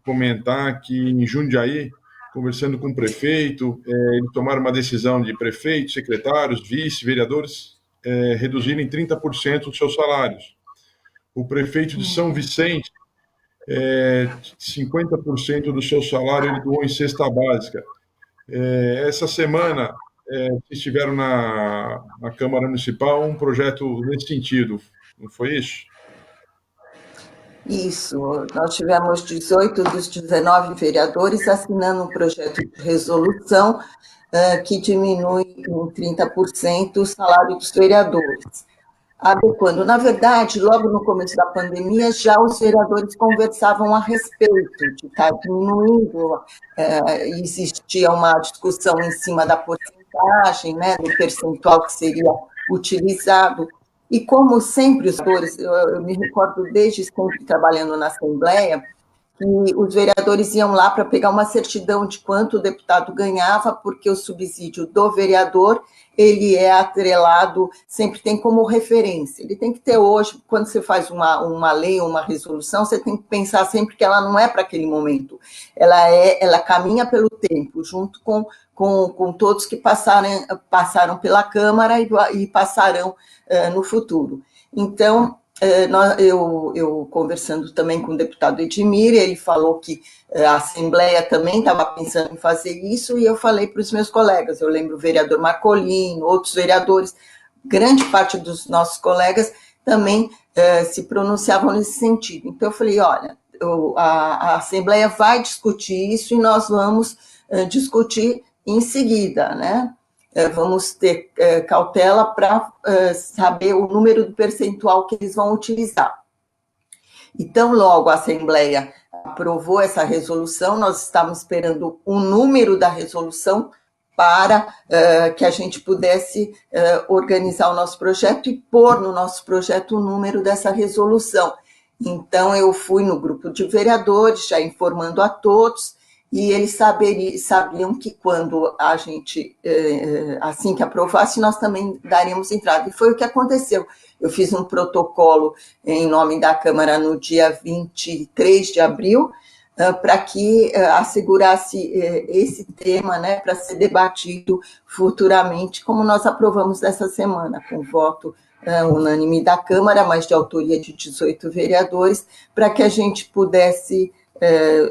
comentar que em Jundiaí, conversando com o prefeito, eles tomaram uma decisão de prefeitos, secretários, vice, vereadores, reduzirem 30% dos seus salários. O prefeito de São Vicente, 50% do seu salário ele doou em cesta básica. Essa semana, estiveram na Câmara Municipal um projeto nesse sentido, não foi isso? Isso, nós tivemos 18 dos 19 vereadores assinando um projeto de resolução que diminui em 30% o salário dos vereadores. adequando. Na verdade, logo no começo da pandemia, já os vereadores conversavam a respeito de estar diminuindo, existia uma discussão em cima da porcentagem, né, do percentual que seria utilizado, e como sempre os vereadores, eu me recordo desde sempre trabalhando na Assembleia, que os vereadores iam lá para pegar uma certidão de quanto o deputado ganhava, porque o subsídio do vereador, ele é atrelado, sempre tem como referência. Ele tem que ter hoje, quando você faz uma lei ou uma resolução, você tem que pensar sempre que ela não é para aquele momento. Ela caminha pelo tempo, junto com todos que passaram pela Câmara e passarão no futuro. Então, eu conversando também com o deputado Edmir, ele falou que a Assembleia também estava pensando em fazer isso, e eu falei para os meus colegas, eu lembro o vereador Marcolino, outros vereadores, grande parte dos nossos colegas também se pronunciavam nesse sentido. Então eu falei, olha, a Assembleia vai discutir isso e nós vamos discutir em seguida, né? Vamos ter cautela para saber o número do percentual que eles vão utilizar. Então, logo a Assembleia aprovou essa resolução, nós estávamos esperando o número da resolução para que a gente pudesse organizar o nosso projeto e pôr no nosso projeto o número dessa resolução. Então, eu fui no grupo de vereadores, já informando a todos, e eles sabiam que quando a gente, assim que aprovasse, nós também daríamos entrada. E foi o que aconteceu. Eu fiz um protocolo em nome da Câmara no dia 23 de abril, para que assegurasse esse tema, né, para ser debatido futuramente, como nós aprovamos dessa semana, com voto unânime da Câmara, mas de autoria de 18 vereadores, para que a gente pudesse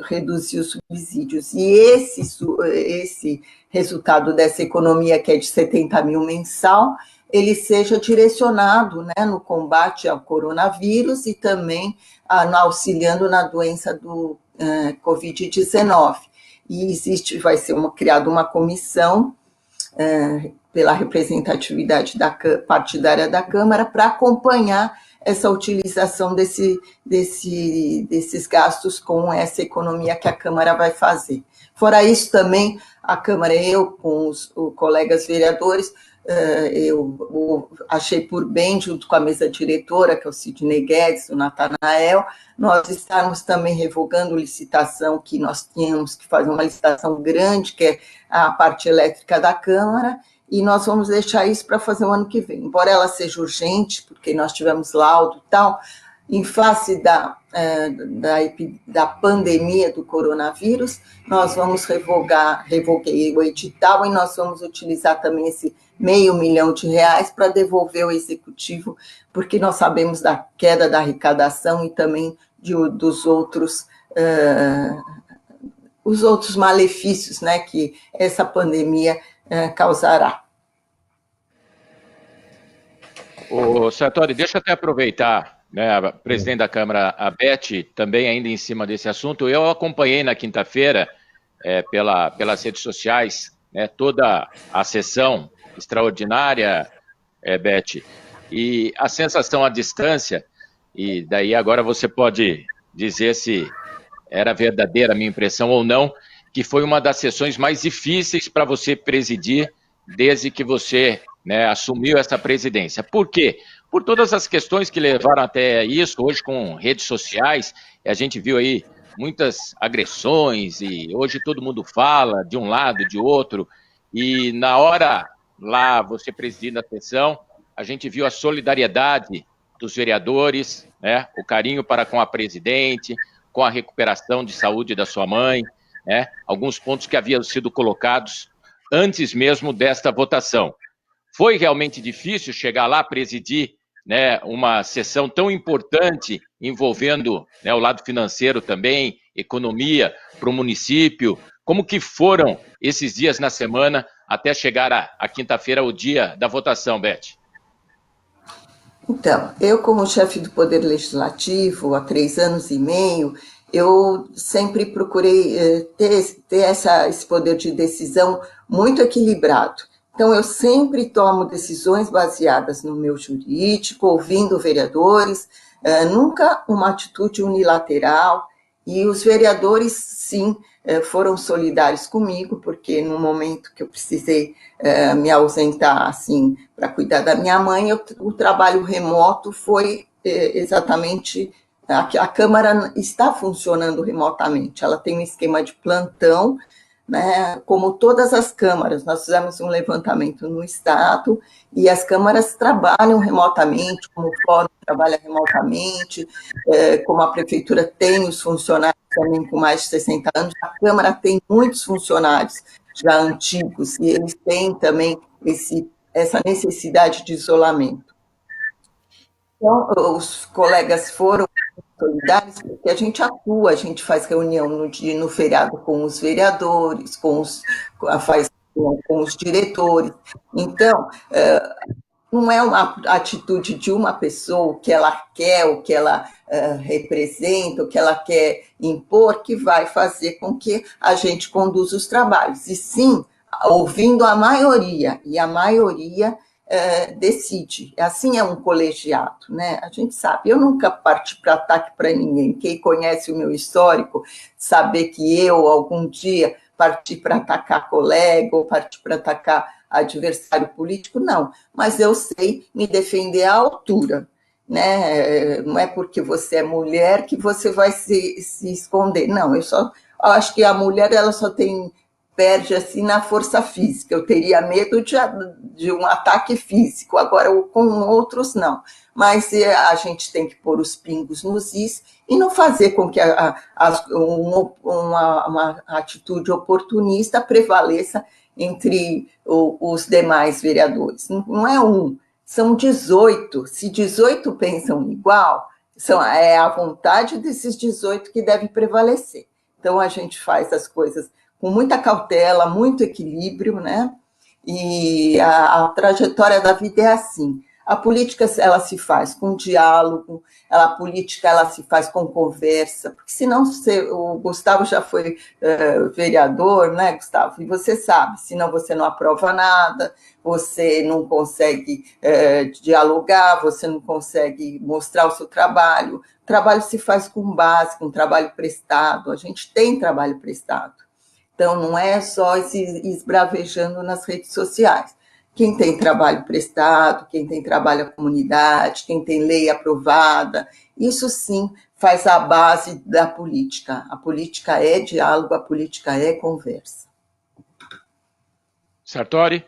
reduzir os subsídios. E esse resultado dessa economia, que é de 70 mil mensal, ele seja direcionado, né, no combate ao coronavírus e também auxiliando na doença do Covid-19. E vai ser criada uma comissão pela representatividade partidária da Câmara para acompanhar essa utilização desses gastos com essa economia que a Câmara vai fazer. Fora isso, também, a Câmara, eu com os colegas vereadores, eu achei por bem, junto com a mesa diretora, que é o Sidney Guedes, o Natanael, nós estarmos também revogando licitação, que nós tínhamos que fazer uma licitação grande, que é a parte elétrica da Câmara, e nós vamos deixar isso para fazer o ano que vem. Embora ela seja urgente, porque nós tivemos laudo e tal, em face da pandemia do coronavírus, nós vamos revoguei o edital e nós vamos utilizar também esse R$500 mil para devolver ao Executivo, porque nós sabemos da queda da arrecadação e também dos outros os outros malefícios, né, que essa pandemia causará. Ô, Sartori, deixa eu até aproveitar, né, a presidente da Câmara, a Beth, também ainda em cima desse assunto. Eu acompanhei na quinta-feira, pelas redes sociais, né, toda a sessão extraordinária, Beth, e a sensação à distância, e daí agora você pode dizer se era verdadeira a minha impressão ou não, que foi uma das sessões mais difíceis para você presidir desde que você, né, assumiu essa presidência. Por quê? Por todas as questões que levaram até isso, hoje com redes sociais, a gente viu aí muitas agressões e hoje todo mundo fala de um lado, de outro, e na hora lá você presidindo a sessão, a gente viu a solidariedade dos vereadores, né, o carinho para com a presidente, com a recuperação de saúde da sua mãe, né, alguns pontos que haviam sido colocados antes mesmo desta votação. Foi realmente difícil chegar lá, presidir, né, uma sessão tão importante, envolvendo, né, o lado financeiro também, economia para o município. Como que foram esses dias na semana até chegar a quinta-feira, o dia da votação, Beth? Então, eu como chefe do Poder Legislativo, há 3 anos e meio, eu sempre procurei ter esse poder de decisão muito equilibrado. Então, eu sempre tomo decisões baseadas no meu jurídico, ouvindo vereadores, nunca uma atitude unilateral, e os vereadores, sim, foram solidários comigo, porque no momento que eu precisei me ausentar, assim, para cuidar da minha mãe, o trabalho remoto foi exatamente... A Câmara está funcionando remotamente, ela tem um esquema de plantão, né, como todas as câmaras. Nós fizemos um levantamento no Estado e as câmaras trabalham remotamente, como o Fórum trabalha remotamente, como a Prefeitura tem os funcionários também com mais de 60 anos, a Câmara tem muitos funcionários já antigos e eles têm também essa necessidade de isolamento. Então, os colegas foram solidários, porque a gente atua, a gente faz reunião no feriado com os vereadores, com os diretores. Então, não é uma atitude de uma pessoa, o que ela quer, o que ela representa, o que ela quer impor, que vai fazer com que a gente conduza os trabalhos. E sim, ouvindo a maioria, e a maioria decide. Assim é um colegiado, né? A gente sabe, eu nunca parti para ataque para ninguém. Quem conhece o meu histórico, saber que eu, algum dia, parti para atacar colega ou parti para atacar adversário político, não. Mas eu sei me defender à altura, né? Não é porque você é mulher que você vai se esconder. Não, eu acho que a mulher ela só perde assim na força física. Eu teria medo de um ataque físico, agora com outros não. Mas a gente tem que pôr os pingos nos is e não fazer com que uma atitude oportunista prevaleça entre os demais vereadores. Não é são 18. Se 18 pensam igual, é a vontade desses 18 que deve prevalecer. Então, a gente faz as coisas com muita cautela, muito equilíbrio, né? E a trajetória da vida é assim. A política, ela se faz com diálogo, a política, ela se faz com conversa, porque senão o Gustavo já foi vereador, né, Gustavo? E você sabe, senão você não aprova nada, você não consegue dialogar, você não consegue mostrar o seu trabalho. O trabalho se faz com base, com trabalho prestado, a gente tem trabalho prestado. Então, não é só esbravejando nas redes sociais. Quem tem trabalho prestado, quem tem trabalho à comunidade, quem tem lei aprovada, isso sim faz a base da política. A política é diálogo, a política é conversa. Sartori?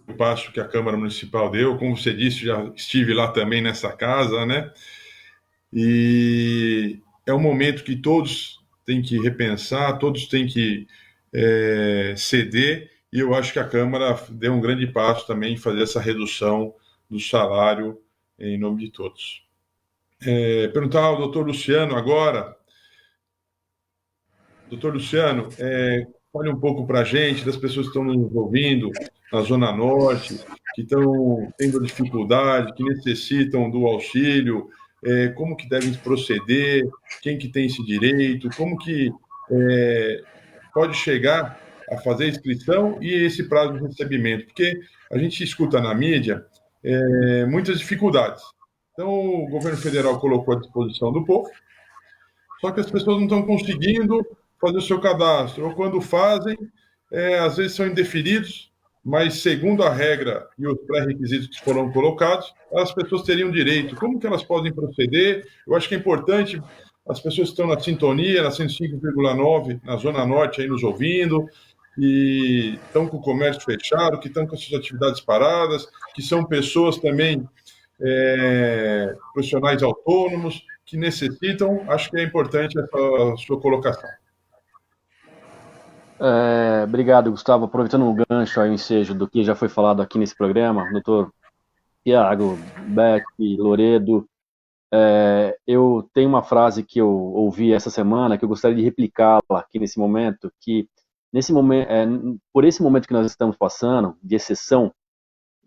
O passo que a Câmara Municipal deu, como você disse, já estive lá também nessa casa, né? E é um momento que todos têm que repensar, todos têm que ceder, e eu acho que a Câmara deu um grande passo também em fazer essa redução do salário em nome de todos. Perguntar ao doutor Luciano agora. Doutor Luciano, fale um pouco para a gente, das pessoas que estão nos ouvindo na Zona Norte, que estão tendo dificuldade, que necessitam do auxílio, como que devem proceder, quem que tem esse direito, como que pode chegar a fazer a inscrição e esse prazo de recebimento, porque a gente escuta na mídia muitas dificuldades. Então, o governo federal colocou à disposição do povo, só que as pessoas não estão conseguindo fazer o seu cadastro, ou quando fazem, às vezes são indeferidos, mas segundo a regra e os pré-requisitos que foram colocados, as pessoas teriam direito. Como que elas podem proceder? Eu acho que é importante as pessoas que estão na sintonia, na 105,9, na Zona Norte, aí nos ouvindo, e estão com o comércio fechado, que estão com as suas atividades paradas, que são pessoas também profissionais autônomos, que necessitam, acho que é importante essa sua colocação. Obrigado, Gustavo. Aproveitando o gancho aí, o ensejo do que já foi falado aqui nesse programa, doutor Tiago, Beck, Loredo, eu tenho uma frase que eu ouvi essa semana, que eu gostaria de replicá-la aqui nesse momento, que nesse momento, por esse momento que nós estamos passando, de exceção,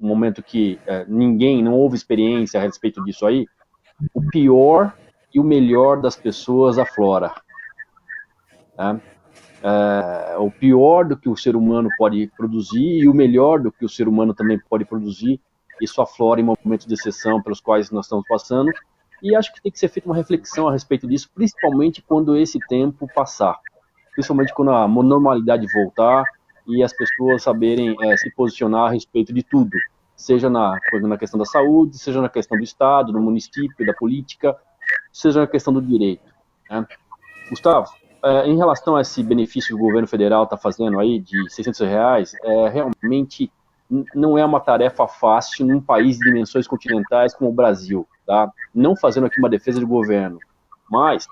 um momento que não houve experiência a respeito disso aí, o pior e o melhor das pessoas aflora. Tá? o pior do que o ser humano pode produzir e o melhor do que o ser humano também pode produzir. Isso aflora em momentos de exceção pelos quais nós estamos passando, e acho que tem que ser feita uma reflexão a respeito disso, principalmente quando esse tempo passar, principalmente quando a normalidade voltar e as pessoas saberem se posicionar a respeito de tudo, seja na questão da saúde, seja na questão do Estado, do município, da política, seja na questão do direito, né? Gustavo, em relação a esse benefício que o governo federal está fazendo aí de R$600, realmente não é uma tarefa fácil num país de dimensões continentais como o Brasil, tá? Não fazendo aqui uma defesa de governo, mas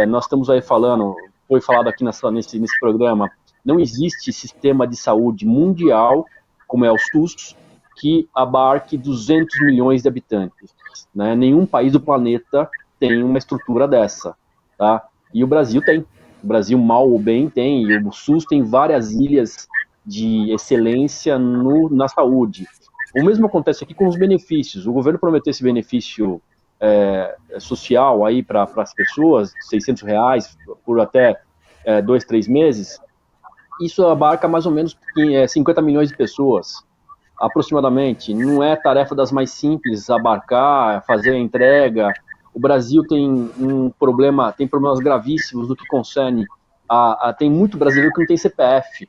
nós estamos aí falando, foi falado aqui nesse programa, não existe sistema de saúde mundial, como é o SUS, que abarque 200 milhões de habitantes, né? Nenhum país do planeta tem uma estrutura dessa, tá? E o Brasil tem. O Brasil, mal ou bem, tem. E o SUS tem várias ilhas de excelência na saúde. O mesmo acontece aqui com os benefícios. O governo prometeu esse benefício social aí para as pessoas, R$600 por até 2, 3 meses. Isso abarca mais ou menos 50 milhões de pessoas, aproximadamente. Não é tarefa das mais simples abarcar, fazer a entrega. O Brasil tem tem problemas gravíssimos no que concerne tem muito brasileiro que não tem CPF.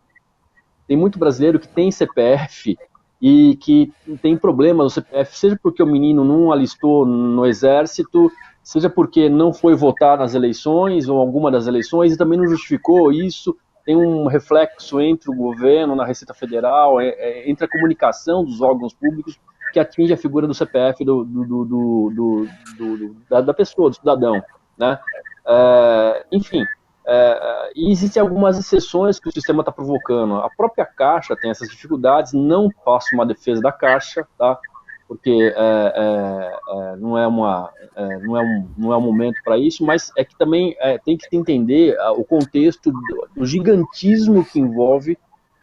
Tem muito brasileiro que tem CPF e que tem problema no CPF, seja porque o menino não alistou no exército, seja porque não foi votar nas eleições ou alguma das eleições e também não justificou isso. Tem um reflexo entre o governo, na Receita Federal, entre a comunicação dos órgãos públicos, que atinge a figura do CPF da pessoa, do cidadão, né? Enfim, e existem algumas exceções que o sistema está provocando. A própria Caixa tem essas dificuldades, não faço uma defesa da Caixa, tá? Porque não é um momento para isso, mas é que também tem que entender o contexto do gigantismo que envolve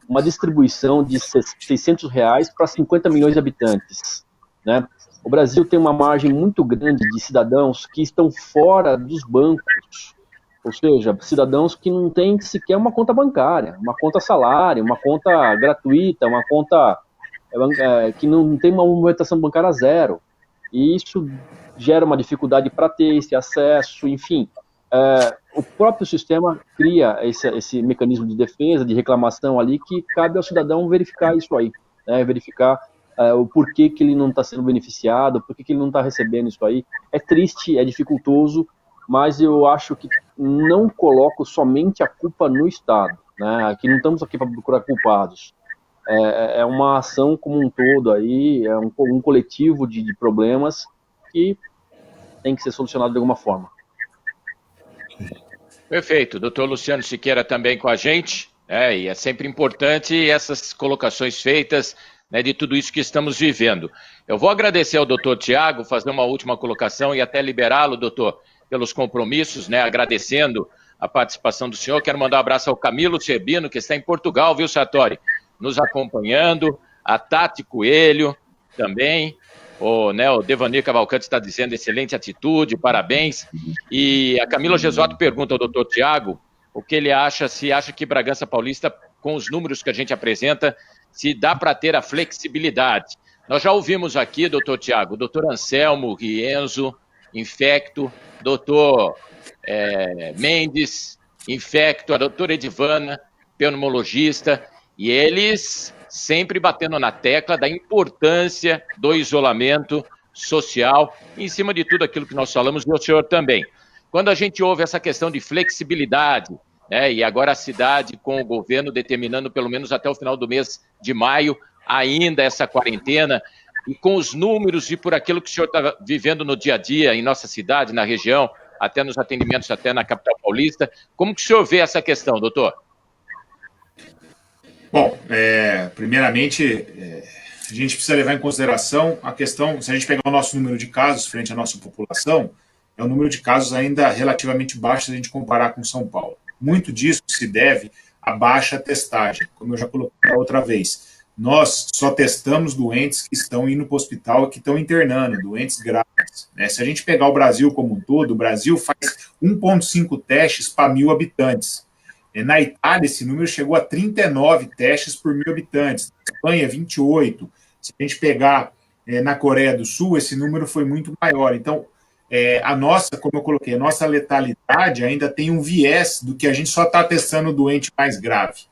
uma distribuição de R$600 para 50 milhões de habitantes, né? O Brasil tem uma margem muito grande de cidadãos que estão fora dos bancos, ou seja, cidadãos que não têm sequer uma conta bancária, uma conta salário, uma conta gratuita, uma conta que não tem uma movimentação bancária zero. E isso gera uma dificuldade para ter esse acesso, enfim. O próprio sistema cria esse mecanismo de defesa, de reclamação ali, que cabe ao cidadão verificar isso aí, né? Verificar o porquê que ele não está sendo beneficiado, porquê que ele não está recebendo isso aí. É triste, é dificultoso, mas eu acho que não coloco somente a culpa no Estado, né? Aqui não estamos aqui para procurar culpados. É uma ação como um todo aí, é um coletivo de problemas que tem que ser solucionado de alguma forma. Perfeito. Doutor Luciano Siqueira também com a gente, e é sempre importante essas colocações feitas, né, de tudo isso que estamos vivendo. Eu vou agradecer ao doutor Tiago, fazer uma última colocação e até liberá-lo, doutor, pelos compromissos, né, agradecendo a participação do senhor. Quero mandar um abraço ao Camilo Cerbino, que está em Portugal, viu, Sartori? Nos acompanhando, a Tati Coelho também, o Devanir Cavalcante está dizendo excelente atitude, parabéns. E a Camila Gesuato pergunta ao doutor Tiago o que ele acha, se acha que Bragança Paulista, com os números que a gente apresenta, se dá para ter a flexibilidade. Nós já ouvimos aqui, doutor Tiago, o doutor Anselmo Rienzo, infecto, doutor Mendes, infecto, a doutora Edivana, pneumologista, e eles sempre batendo na tecla da importância do isolamento social, em cima de tudo aquilo que nós falamos, e o senhor também. Quando a gente ouve essa questão de flexibilidade, e agora a cidade com o governo determinando pelo menos até o final do mês de maio, ainda essa quarentena, e com os números e por aquilo que o senhor está vivendo no dia a dia, em nossa cidade, na região, até nos atendimentos, até na capital paulista, como que o senhor vê essa questão, doutor? Bom, primeiramente, a gente precisa levar em consideração a questão, se a gente pegar o nosso número de casos frente à nossa população, é um número de casos ainda relativamente baixo se a gente comparar com São Paulo. Muito disso se deve à baixa testagem, como eu já coloquei outra vez. Nós só testamos doentes que estão indo para o hospital e que estão internando, doentes graves, né? Se a gente pegar o Brasil como um todo, o Brasil faz 1,5 testes para 1.000 habitantes. Na Itália, esse número chegou a 39 testes por 1.000 habitantes. Na Espanha, 28. Se a gente pegar na Coreia do Sul, esse número foi muito maior. Então, a nossa, como eu coloquei, a nossa letalidade ainda tem um viés do que a gente só está testando o doente mais grave.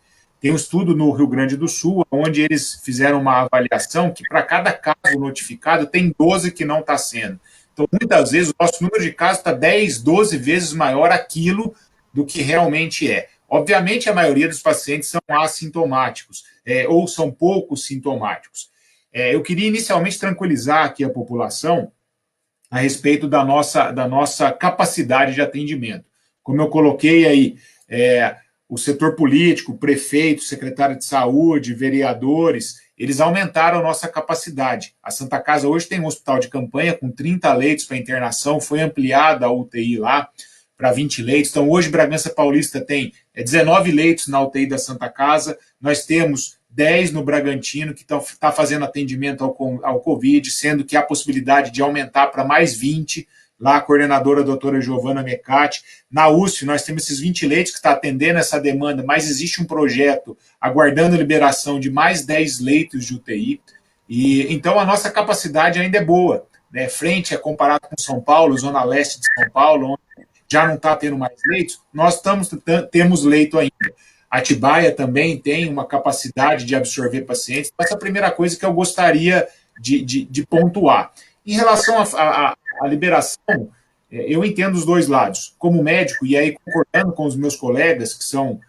Tem um estudo no Rio Grande do Sul, onde eles fizeram uma avaliação que para cada caso notificado tem 12 que não está sendo. Então, muitas vezes, o nosso número de casos está 10, 12 vezes maior aquilo do que realmente é. Obviamente, a maioria dos pacientes são assintomáticos, ou são poucos sintomáticos. Eu queria inicialmente tranquilizar aqui a população a respeito da nossa capacidade de atendimento. Como eu coloquei aí, o setor político, prefeito, secretário de saúde, vereadores, eles aumentaram a nossa capacidade. A Santa Casa hoje tem um hospital de campanha com 30 leitos para internação, foi ampliada a UTI lá para 20 leitos. Então, hoje, Bragança Paulista tem 19 leitos na UTI da Santa Casa, nós temos 10 no Bragantino, que está fazendo atendimento ao Covid, sendo que há a possibilidade de aumentar para mais 20, lá a coordenadora a doutora Giovana Mecati. Na USP, nós temos esses 20 leitos que está atendendo essa demanda, mas existe um projeto aguardando liberação de mais 10 leitos de UTI. E então, a nossa capacidade ainda é boa, né? Frente a comparado com São Paulo, Zona Leste de São Paulo, onde já não está tendo mais leitos, nós temos leito ainda. Atibaia também tem uma capacidade de absorver pacientes. Essa é a primeira coisa que eu gostaria de pontuar. Em relação à liberação, eu entendo os dois lados. Como médico, e aí concordando com os meus colegas que são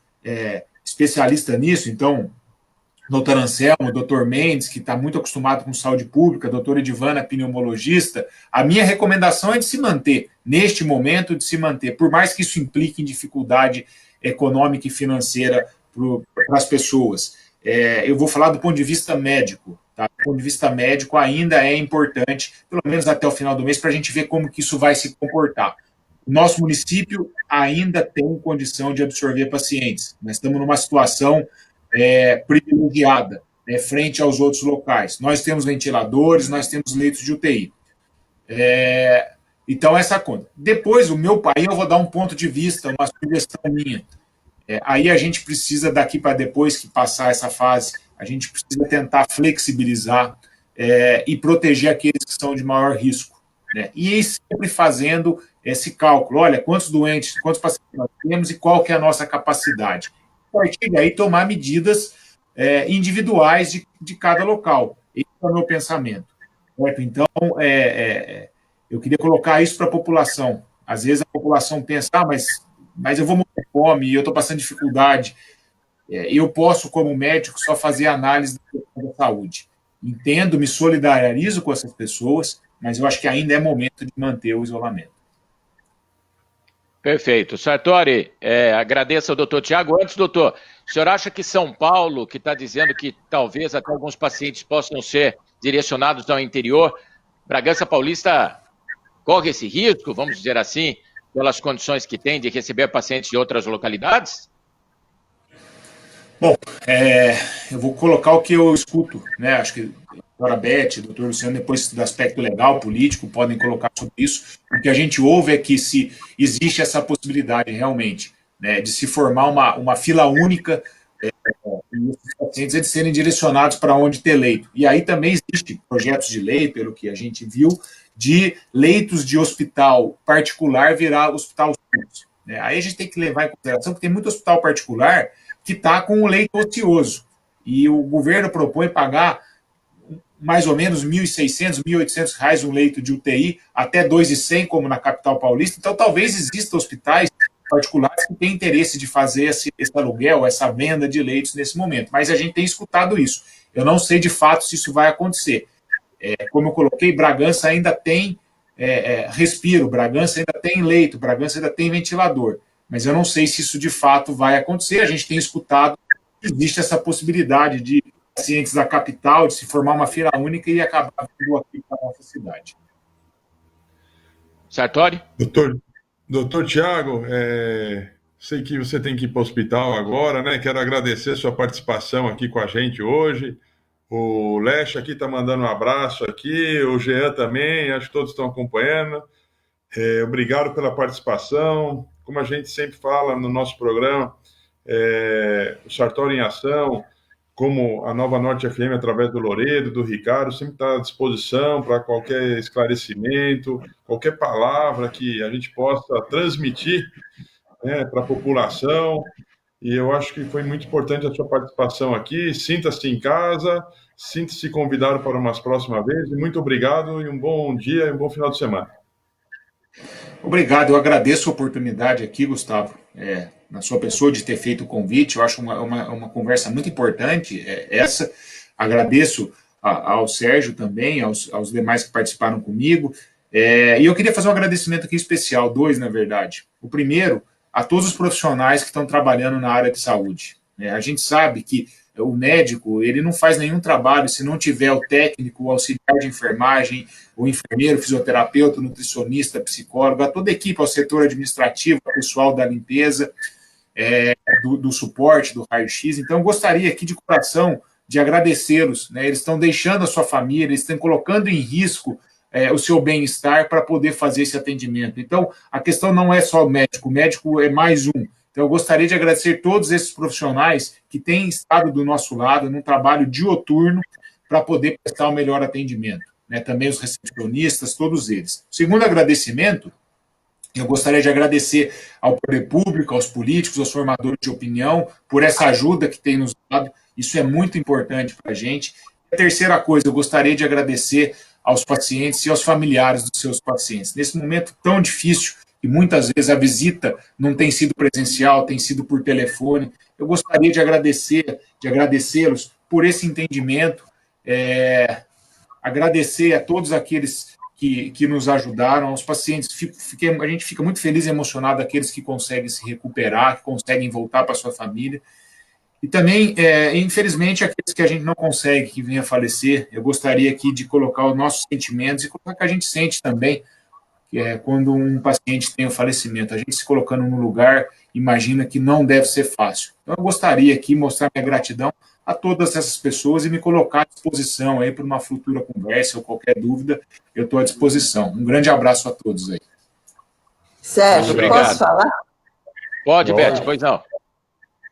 especialistas nisso, então, doutor Anselmo, doutor Mendes, que está muito acostumado com saúde pública, doutora Edivana, pneumologista, a minha recomendação é de se manter, neste momento, de se manter, por mais que isso implique em dificuldade econômica e financeira para as pessoas. Eu vou falar do ponto de vista médico. Tá? Do ponto de vista médico, ainda é importante, pelo menos até o final do mês, para a gente ver como que isso vai se comportar. O nosso município ainda tem condição de absorver pacientes. Nós estamos numa situação privilegiada, né, frente aos outros locais. Nós temos ventiladores, nós temos leitos de UTI. Então, essa conta. Depois, aí eu vou dar um ponto de vista, uma sugestão minha. Aí a gente precisa, daqui para depois que passar essa fase, a gente precisa tentar flexibilizar e proteger aqueles que são de maior risco. Né? E ir sempre fazendo esse cálculo. Olha, quantos doentes, quantos pacientes nós temos e qual que é a nossa capacidade. A partir daí, tomar medidas individuais de cada local. Esse é o meu pensamento. Certo? Então, eu queria colocar isso para a população. Às vezes a população pensa, mas eu vou morrer de fome e eu estou passando dificuldade. Eu posso, como médico, só fazer análise da saúde. Entendo, me solidarizo com essas pessoas, mas eu acho que ainda é momento de manter o isolamento. Perfeito. Sartori, agradeço ao doutor Tiago. Antes, doutor, o senhor acha que São Paulo, que está dizendo que talvez até alguns pacientes possam ser direcionados ao interior, Bragança Paulista corre esse risco, vamos dizer assim, pelas condições que tem de receber pacientes de outras localidades? Bom, eu vou colocar o que eu escuto, né? Acho que a doutora Beth, o doutor Luciano, depois do aspecto legal, político, podem colocar sobre isso. O que a gente ouve é que se existe essa possibilidade realmente, né, de se formar uma fila única e esses pacientes eles serem direcionados para onde ter leito. E aí também existe projetos de lei, pelo que a gente viu, de leitos de hospital particular virar hospital SUS. Né? Aí a gente tem que levar em consideração que tem muito hospital particular que está com um leito ocioso. E o governo propõe pagar mais ou menos R$ 1.600, R$ 1.800 um leito de UTI, até R$ 2.100, como na capital paulista. Então, talvez existam hospitais particulares que têm interesse de fazer esse aluguel, essa venda de leitos nesse momento. Mas a gente tem escutado isso. Eu não sei, de fato, se isso vai acontecer. Como eu coloquei, Bragança ainda tem respiro, Bragança ainda tem leito, Bragança ainda tem ventilador. Mas eu não sei se isso de fato vai acontecer. A gente tem escutado que existe essa possibilidade de pacientes da capital, de se formar uma fila única e acabar vindo aqui para a nossa cidade. Sartori? Doutor Tiago, sei que você tem que ir para o hospital agora, né? Quero agradecer sua participação aqui com a gente hoje. O Leche aqui está mandando um abraço aqui, o Jean também, acho que todos estão acompanhando. Obrigado pela participação. Como a gente sempre fala no nosso programa, O Sartori em Ação, como a Nova Norte FM, através do Loredo, do Ricardo, sempre está à disposição para qualquer esclarecimento, qualquer palavra que a gente possa transmitir, né, para a população. E eu acho que foi muito importante a sua participação aqui. Sinta-se em casa, sinta-se convidado para umas próximas vezes. Muito obrigado e um bom dia e um bom final de semana. Obrigado, eu agradeço a oportunidade aqui, Gustavo, na sua pessoa, de ter feito o convite. Eu acho uma conversa muito importante essa. Agradeço ao Sérgio também, aos demais que participaram comigo. E eu queria fazer um agradecimento aqui especial, dois, na verdade. O primeiro, a todos os profissionais que estão trabalhando na área de saúde. A gente sabe que o médico, ele não faz nenhum trabalho se não tiver o técnico, o auxiliar de enfermagem, o enfermeiro, o fisioterapeuta, o nutricionista, psicólogo, a toda a equipe, ao setor administrativo, o pessoal da limpeza, do suporte, do raio-x. Então, eu gostaria aqui de coração de agradecê-los, né? Eles estão deixando a sua família, eles estão colocando em risco o seu bem-estar para poder fazer esse atendimento. Então, a questão não é só o médico é mais um. Então, eu gostaria de agradecer todos esses profissionais que têm estado do nosso lado num trabalho diuturno para poder prestar o melhor atendimento. Né? Também os recepcionistas, todos eles. O segundo agradecimento, eu gostaria de agradecer ao poder público, aos políticos, aos formadores de opinião, por essa ajuda que tem nos dado. Isso é muito importante para a gente. A terceira coisa, eu gostaria de agradecer aos pacientes e aos familiares dos seus pacientes. Nesse momento tão difícil, e muitas vezes a visita não tem sido presencial, tem sido por telefone, eu gostaria de agradecê-los por esse entendimento, agradecer a todos aqueles que nos ajudaram, aos pacientes. A gente fica muito feliz e emocionado aqueles que conseguem se recuperar, que conseguem voltar para a sua família. E também, infelizmente, aqueles que a gente não consegue, que venha a falecer, eu gostaria aqui de colocar os nossos sentimentos e colocar o que a gente sente também, que é quando um paciente tem o falecimento. A gente se colocando no lugar, imagina que não deve ser fácil. Então, eu gostaria aqui mostrar minha gratidão a todas essas pessoas e me colocar à disposição aí para uma futura conversa ou qualquer dúvida, eu estou à disposição. Um grande abraço a todos aí. Sérgio, posso falar? Pode, Beth, pois não.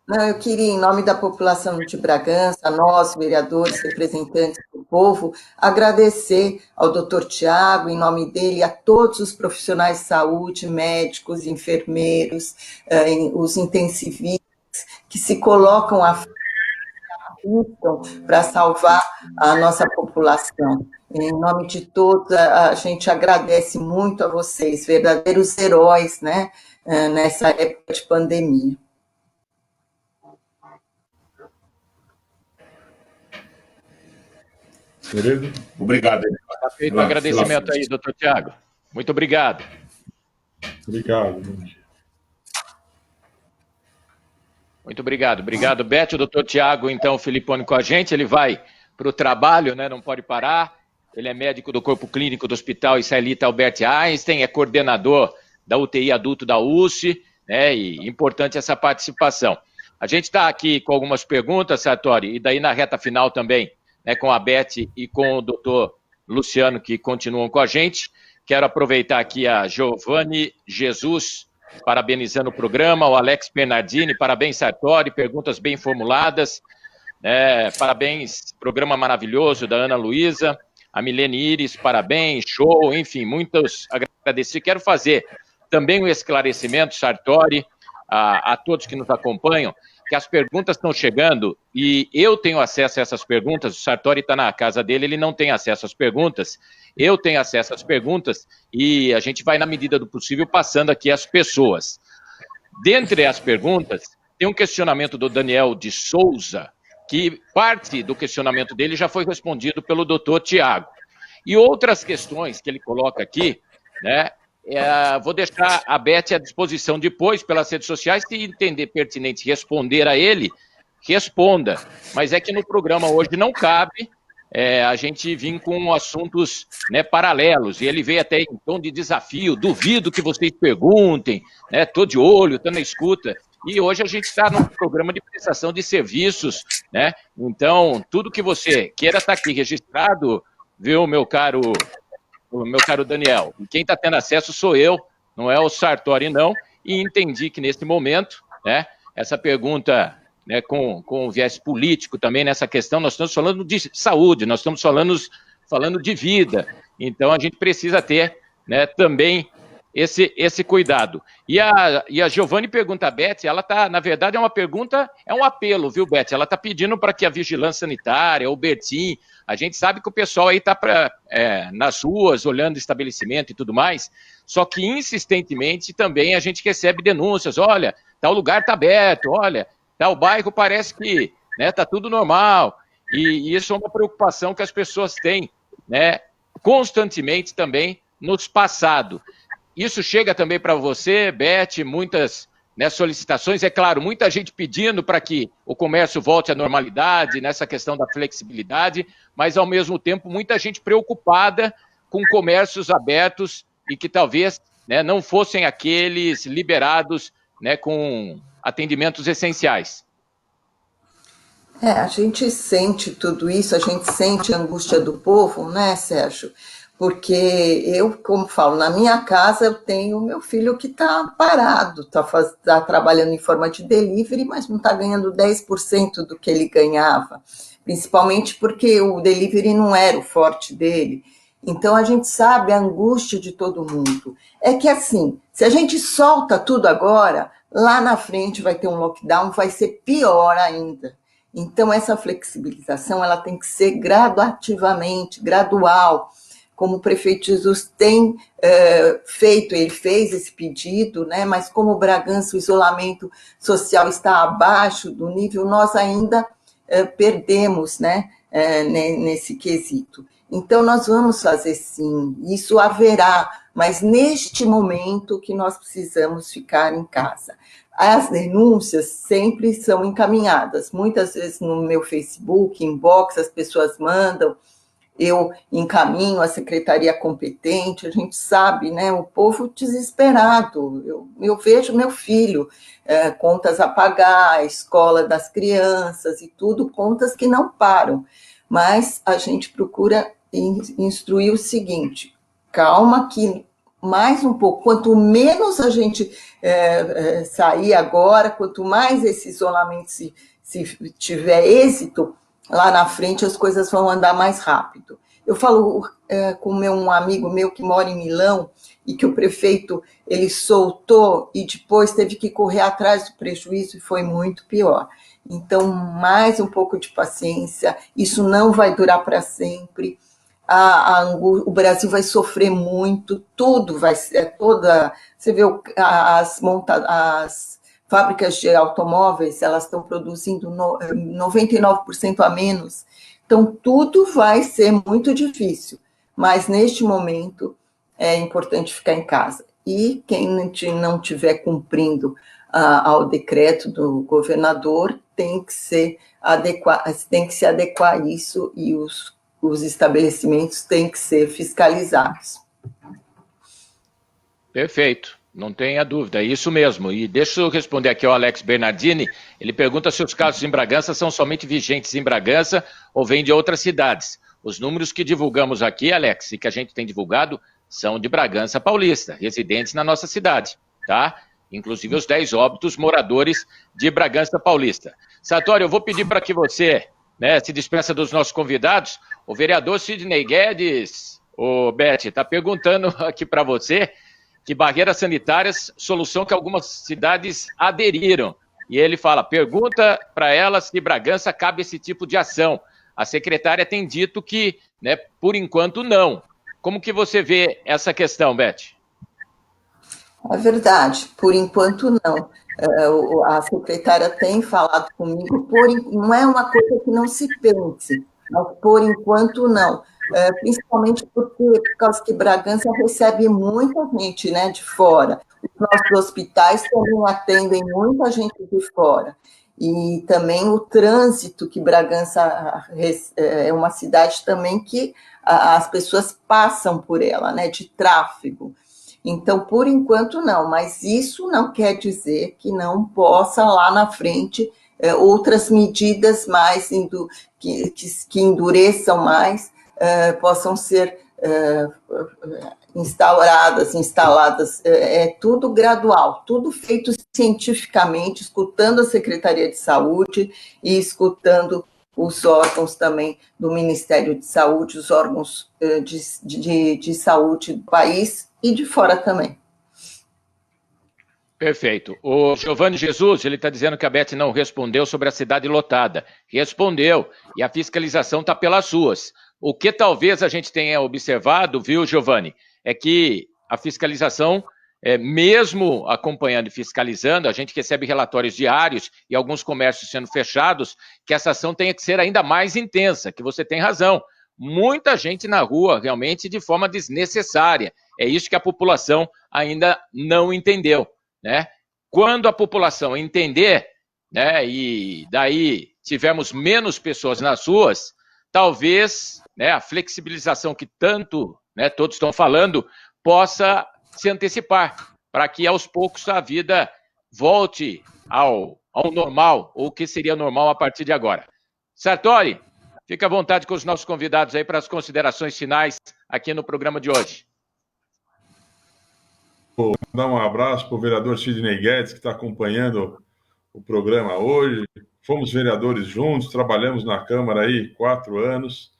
Não, eu queria, em nome da população de Bragança, nós, vereadores, representantes do povo, agradecer ao doutor Tiago, em nome dele, a todos os profissionais de saúde, médicos, enfermeiros, os intensivistas, que se colocam à frente para salvar a nossa população. Em nome de todos, a gente agradece muito a vocês, verdadeiros heróis, né, nessa época de pandemia. Obrigado. Tá feito o agradecimento aí, doutor Tiago. Muito obrigado. Obrigado. Bom dia. Muito obrigado. Obrigado, Beth. O doutor Tiago, então, Filipone com a gente. Ele vai para o trabalho, né? Não pode parar. Ele é médico do Corpo Clínico do Hospital Israelita Albert Einstein, é coordenador da UTI adulto da USP, né? E importante essa participação. A gente está aqui com algumas perguntas, Sartori, e daí na reta final também, né, com a Beth e com o doutor Luciano, que continuam com a gente. Quero aproveitar aqui a Giovanni Jesus, parabenizando o programa, o Alex Bernardini, parabéns, Sartori, perguntas bem formuladas, parabéns, programa maravilhoso da Ana Luísa, a Milene Iris, parabéns, show, enfim, muitos agradecimentos. Quero fazer também um esclarecimento, Sartori, a todos que nos acompanham, que as perguntas estão chegando e eu tenho acesso a essas perguntas, o Sartori está na casa dele, ele não tem acesso às perguntas, eu tenho acesso às perguntas e a gente vai, na medida do possível, passando aqui as pessoas. Dentre as perguntas, tem um questionamento do Daniel de Souza, que parte do questionamento dele já foi respondido pelo doutor Tiago. E outras questões que ele coloca aqui, né? Vou deixar a Beth à disposição depois pelas redes sociais, se entender pertinente responder a ele, responda. Mas é que no programa hoje não cabe a gente vir com assuntos, né, paralelos. E ele veio até em tom de desafio, duvido que vocês perguntem, né, tô de olho, tô na escuta. E hoje a gente está num programa de prestação de serviços, né? Então, tudo que você queira estar aqui registrado, viu, meu caro Daniel, e quem está tendo acesso sou eu, não é o Sartori, não, e entendi que nesse momento, né, essa pergunta, né, com viés político também nessa questão. Nós estamos falando de saúde, nós estamos falando de vida, então a gente precisa ter, né, também esse cuidado. E a Giovanni pergunta a Beth, ela está, na verdade, é uma pergunta, é um apelo, viu, Beth? Ela está pedindo para que a vigilância sanitária, o Bertim, a gente sabe que o pessoal aí está nas ruas, olhando estabelecimento e tudo mais, só que insistentemente também a gente recebe denúncias, olha, tal lugar está aberto, olha, tal bairro parece que está tudo normal, e isso é uma preocupação que as pessoas têm, né, constantemente também nos passados. Isso chega também para você, Beth, muitas, né, solicitações, é claro, muita gente pedindo para que o comércio volte à normalidade, nessa questão da flexibilidade, mas ao mesmo tempo muita gente preocupada com comércios abertos e que talvez, né, não fossem aqueles liberados, né, com atendimentos essenciais. A gente sente tudo isso, a gente sente a angústia do povo, né, Sérgio? Porque eu, como falo, na minha casa eu tenho meu filho que está parado, está trabalhando em forma de delivery, mas não está ganhando 10% do que ele ganhava, principalmente porque o delivery não era o forte dele. Então a gente sabe a angústia de todo mundo. É que assim, se a gente solta tudo agora, lá na frente vai ter um lockdown, vai ser pior ainda. Então essa flexibilização ela tem que ser gradativamente, gradual, como o prefeito Jesus tem feito, ele fez esse pedido, né? Mas como o Bragança, o isolamento social está abaixo do nível, nós ainda perdemos, né, nesse quesito. Então, nós vamos fazer sim, isso haverá, mas neste momento que nós precisamos ficar em casa. As denúncias sempre são encaminhadas, muitas vezes no meu Facebook, inbox, as pessoas mandam, eu encaminho a secretaria competente, a gente sabe, né, o povo desesperado, eu vejo meu filho, contas a pagar, a escola das crianças e tudo, contas que não param, mas a gente procura instruir o seguinte, calma que mais um pouco, quanto menos a gente sair agora, quanto mais esse isolamento se tiver êxito, lá na frente as coisas vão andar mais rápido. Eu falo com um amigo meu que mora em Milão e que o prefeito ele soltou e depois teve que correr atrás do prejuízo e foi muito pior. Então, mais um pouco de paciência, isso não vai durar para sempre. O Brasil vai sofrer muito, tudo vai ser, você vê as fábricas de automóveis, elas estão produzindo 99% a menos, então tudo vai ser muito difícil, mas neste momento é importante ficar em casa. E quem não estiver cumprindo ao decreto do governador tem que se adequar a isso e os estabelecimentos têm que ser fiscalizados. Perfeito, não tenha dúvida, é isso mesmo. E deixa eu responder aqui ao Alex Bernardini, ele pergunta se os casos em Bragança são somente vigentes em Bragança ou vêm de outras cidades. Os números que divulgamos aqui, Alex, e que a gente tem divulgado, são de Bragança Paulista, residentes na nossa cidade, tá? Inclusive os 10 óbitos moradores de Bragança Paulista. Sartori, eu vou pedir para que você, né, se despeça dos nossos convidados. O vereador Sidney Guedes, Beth, está perguntando aqui para você que barreiras sanitárias, solução que algumas cidades aderiram. E ele fala, pergunta para elas se Bragança cabe esse tipo de ação. A secretária tem dito que, né, por enquanto, não. Como que você vê essa questão, Beth? É verdade, por enquanto não. A secretária tem falado comigo, não é uma coisa que não se pense, mas por enquanto não. Principalmente por causa que Bragança recebe muita gente, né, de fora. Os nossos hospitais também atendem muita gente de fora. E também o trânsito, que Bragança é uma cidade também que as pessoas passam por ela, né, de tráfego. Então, por enquanto, não, mas isso não quer dizer que não possa lá na frente outras medidas mais que endureçam mais, possam ser instaladas, é tudo gradual, tudo feito cientificamente, escutando a Secretaria de Saúde e escutando os órgãos também do Ministério de Saúde, os órgãos de saúde do país e de fora também. Perfeito. O Giovanni Jesus, ele está dizendo que a Beth não respondeu sobre a cidade lotada. Respondeu, e a fiscalização está pelas ruas. O que talvez a gente tenha observado, viu, Giovanni, é que a fiscalização, mesmo acompanhando e fiscalizando, a gente recebe relatórios diários e alguns comércios sendo fechados, que essa ação tenha que ser ainda mais intensa, que você tem razão. Muita gente na rua, realmente, de forma desnecessária. É isso que a população ainda não entendeu, né? Quando a população entender, né, e daí tivermos menos pessoas nas ruas, talvez, né, a flexibilização que tanto, né, todos estão falando possa se antecipar, para que aos poucos a vida volte ao normal, ou o que seria normal a partir de agora. Sartori, fica à vontade com os nossos convidados aí para as considerações finais aqui no programa de hoje. Vou dar um abraço para o vereador Sidney Guedes, que está acompanhando o programa hoje. Fomos vereadores juntos, trabalhamos na Câmara aí 4 anos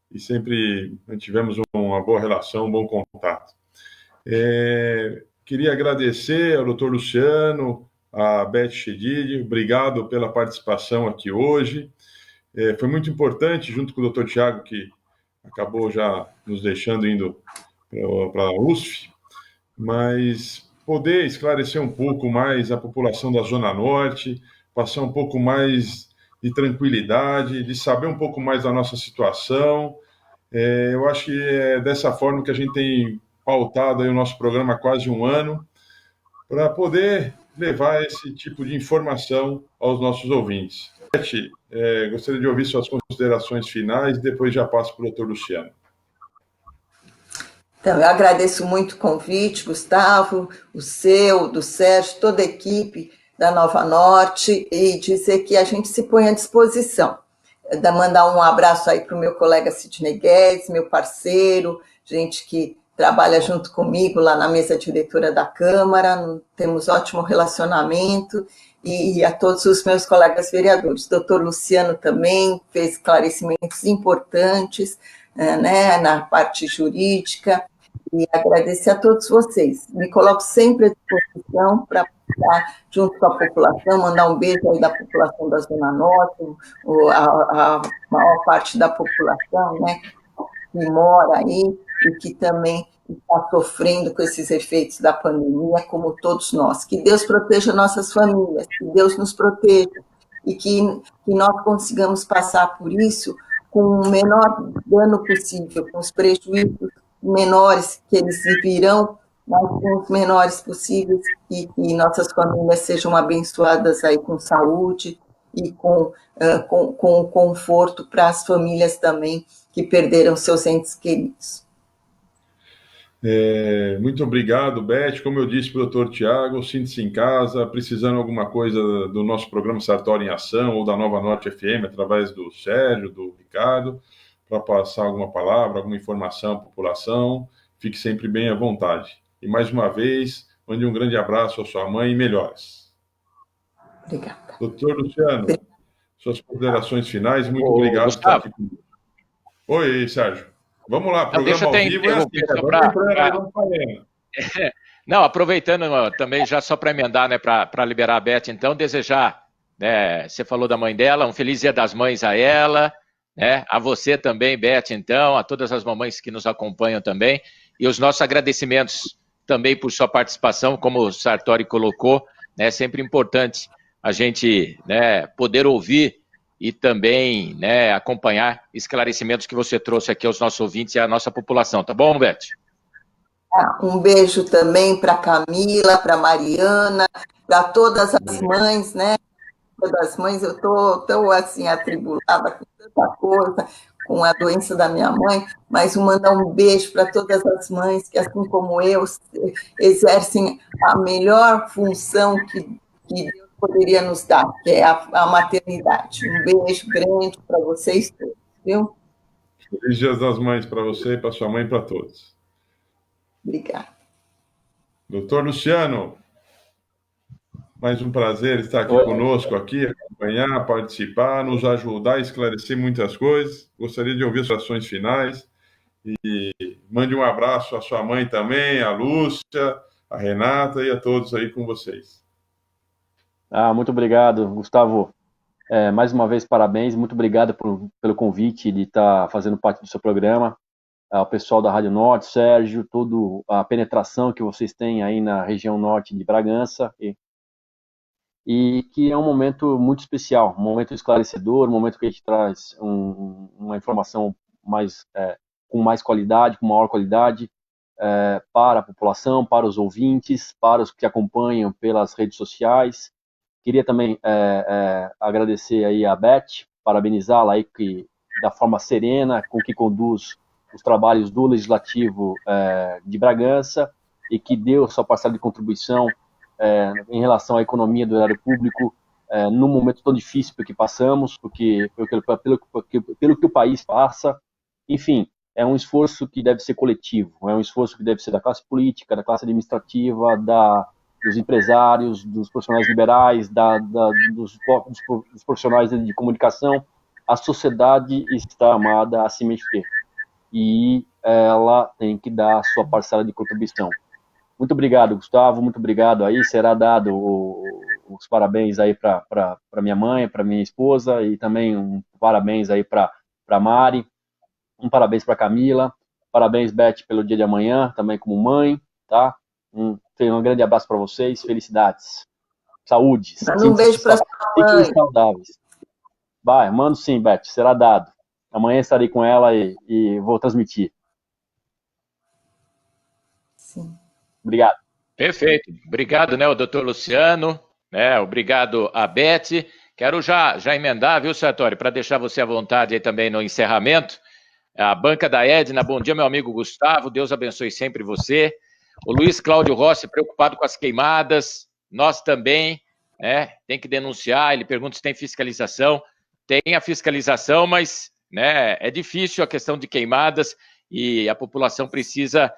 e sempre tivemos uma boa relação, um bom contato. Queria agradecer ao doutor Luciano, a Beth Chedid, obrigado pela participação aqui hoje. Foi muito importante, junto com o doutor Tiago, que acabou já nos deixando indo para a USF, mas poder esclarecer um pouco mais a população da Zona Norte, passar um pouco mais de tranquilidade, de saber um pouco mais da nossa situação. Eu acho que é dessa forma que a gente tem pautado aí o nosso programa há quase um ano, para poder levar esse tipo de informação aos nossos ouvintes. Beth, gostaria de ouvir suas considerações finais e depois já passo para o doutor Luciano. Então, eu agradeço muito o convite, Gustavo, o seu, do Sérgio, toda a equipe da Nova Norte, e dizer que a gente se põe à disposição. Mandar um abraço aí para o meu colega Sidney Guedes, meu parceiro, gente que trabalha junto comigo lá na mesa diretora da Câmara, temos ótimo relacionamento, e a todos os meus colegas vereadores. Doutor Luciano também fez esclarecimentos importantes, né, na parte jurídica, e agradecer a todos vocês. Me coloco sempre à disposição para estar junto com a população, mandar um beijo aí da população da Zona Norte, a maior parte da população, né, que mora aí e que também está sofrendo com esses efeitos da pandemia, como todos nós. Que Deus proteja nossas famílias, que Deus nos proteja e que nós consigamos passar por isso com o menor dano possível, com os prejuízos menores que eles virão, mas com os menores possíveis, e que nossas famílias sejam abençoadas aí com saúde e com conforto para as famílias também que perderam seus entes queridos. Muito obrigado, Beth. Como eu disse para o doutor Tiago, sinta-se em casa, precisando de alguma coisa do nosso programa Sartori em Ação ou da Nova Norte FM, através do Sérgio, do Ricardo, para passar alguma palavra, alguma informação à população, fique sempre bem à vontade. E mais uma vez, mande um grande abraço à sua mãe e melhoras. Obrigada. Doutor Luciano, suas considerações finais, muito obrigado por estar aqui comigo. Oi, Sérgio. Vamos lá, programa ao vivo é assim, Não, aproveitando também, já só para emendar, né, para liberar a Beth, então, desejar, né, você falou da mãe dela, um feliz Dia das Mães a ela, né, a você também, Beth, então, a todas as mamães que nos acompanham também, e os nossos agradecimentos também por sua participação, como o Sartori colocou, né, sempre importante a gente, né, poder ouvir e também, né, acompanhar esclarecimentos que você trouxe aqui aos nossos ouvintes e à nossa população. Tá bom, Beth? Um beijo também para Camila, para Mariana, para todas as mães, né? Todas as mães, eu estou assim, atribulada com tanta coisa, com a doença da minha mãe, mas mandar um beijo para todas as mães que, assim como eu, exercem a melhor função que Deus poderia nos dar, que é a maternidade. Um beijo grande para vocês todos, viu? Feliz Dia das Mães para você, para sua mãe e para todos. Obrigada. Doutor Luciano, mais um prazer estar aqui conosco, acompanhar, participar, nos ajudar a esclarecer muitas coisas. Gostaria de ouvir suas ações finais e mande um abraço à sua mãe também, à Lúcia, à Renata e a todos aí com vocês. Muito obrigado, Gustavo. Mais uma vez, parabéns. Muito obrigado pelo convite de estar fazendo parte do seu programa. Ao pessoal da Rádio Norte, Sérgio, toda a penetração que vocês têm aí na região norte de Bragança. E que é um momento muito especial, um momento esclarecedor, um momento que a gente traz uma informação com mais qualidade, com maior qualidade, para a população, para os ouvintes, para os que acompanham pelas redes sociais. Queria também agradecer aí a Beth, parabenizá-la aí da forma serena com que conduz os trabalhos do Legislativo de Bragança e que deu sua parcela de contribuição em relação à economia do erário público num momento tão difícil que passamos, pelo que o país passa. Enfim, é um esforço que deve ser coletivo, é um esforço que deve ser da classe política, da classe administrativa, dos empresários, dos profissionais liberais, dos profissionais de comunicação. A sociedade está amada a se mexer e ela tem que dar a sua parcela de contribuição. Muito obrigado, Gustavo, muito obrigado aí. Será dado os parabéns aí para minha mãe, para minha esposa e também um parabéns aí para Mari, um parabéns para Camila, parabéns, Beth, pelo dia de amanhã, também como mãe, tá? Um grande abraço para vocês, felicidades, saúde. Manda um beijo para sua mãe. Fiquem saudáveis. Mando sim, Beth, será dado. Amanhã estarei com ela e vou transmitir. Sim. Obrigado. Perfeito. Obrigado, o doutor Luciano, obrigado a Beth. Quero já emendar, viu, Sartori, para deixar você à vontade aí também no encerramento. A banca da Edna, bom dia, meu amigo Gustavo, Deus abençoe sempre você. O Luiz Cláudio Rossi, preocupado com as queimadas, nós também, tem que denunciar, ele pergunta se tem fiscalização. Tem a fiscalização, mas é difícil a questão de queimadas e a população precisa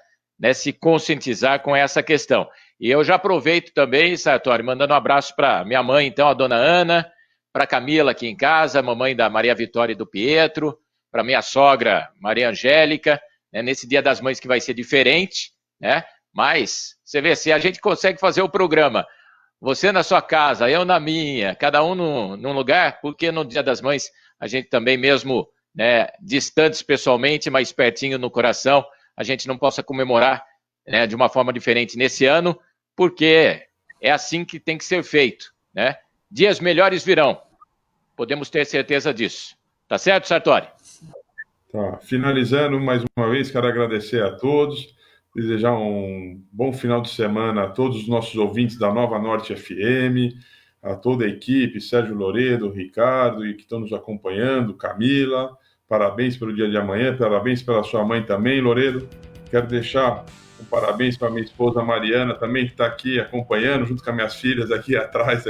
se conscientizar com essa questão. E eu já aproveito também, Sartori, mandando um abraço para minha mãe, então, a dona Ana, para Camila aqui em casa, a mamãe da Maria Vitória e do Pietro, para minha sogra, Maria Angélica, nesse Dia das Mães que vai ser diferente, mas você vê, se a gente consegue fazer o programa, você na sua casa, eu na minha, cada um num lugar, porque no Dia das Mães a gente também mesmo, distantes pessoalmente, mas pertinho no coração, a gente não possa comemorar de uma forma diferente nesse ano, porque é assim que tem que ser feito, Dias melhores virão, podemos ter certeza disso. Tá certo, Sartori? Tá. Finalizando, mais uma vez, quero agradecer a todos, desejar um bom final de semana a todos os nossos ouvintes da Nova Norte FM, a toda a equipe, Sérgio Loredo, Ricardo, e que estão nos acompanhando, Camila, parabéns pelo dia de amanhã, parabéns pela sua mãe também, Loredo. Quero deixar um parabéns para minha esposa Mariana também, que está aqui acompanhando, junto com as minhas filhas aqui atrás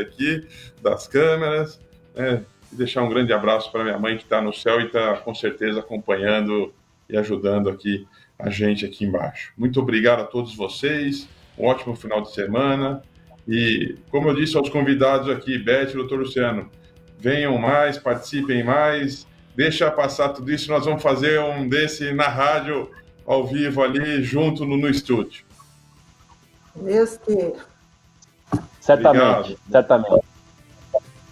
das câmeras, e deixar um grande abraço para minha mãe que está no céu e está com certeza acompanhando e ajudando aqui a gente aqui embaixo. Muito obrigado a todos vocês, um ótimo final de semana e, como eu disse aos convidados aqui, Beth e Dr. Luciano, venham mais, participem mais, deixa passar tudo isso, nós vamos fazer um desse na rádio, ao vivo ali, junto no estúdio. Deus queira. Certamente.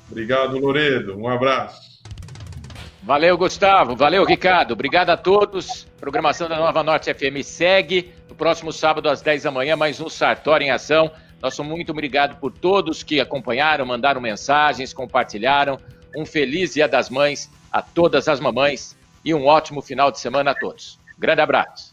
Obrigado, Loredo. Um abraço. Valeu, Gustavo. Valeu, Ricardo. Obrigado a todos. A programação da Nova Norte FM segue. No próximo sábado, às 10 da manhã, mais um Sartori em Ação. Nosso muito obrigado por todos que acompanharam, mandaram mensagens, compartilharam. Um feliz Dia das Mães a todas as mamães e um ótimo final de semana a todos. Grande abraço.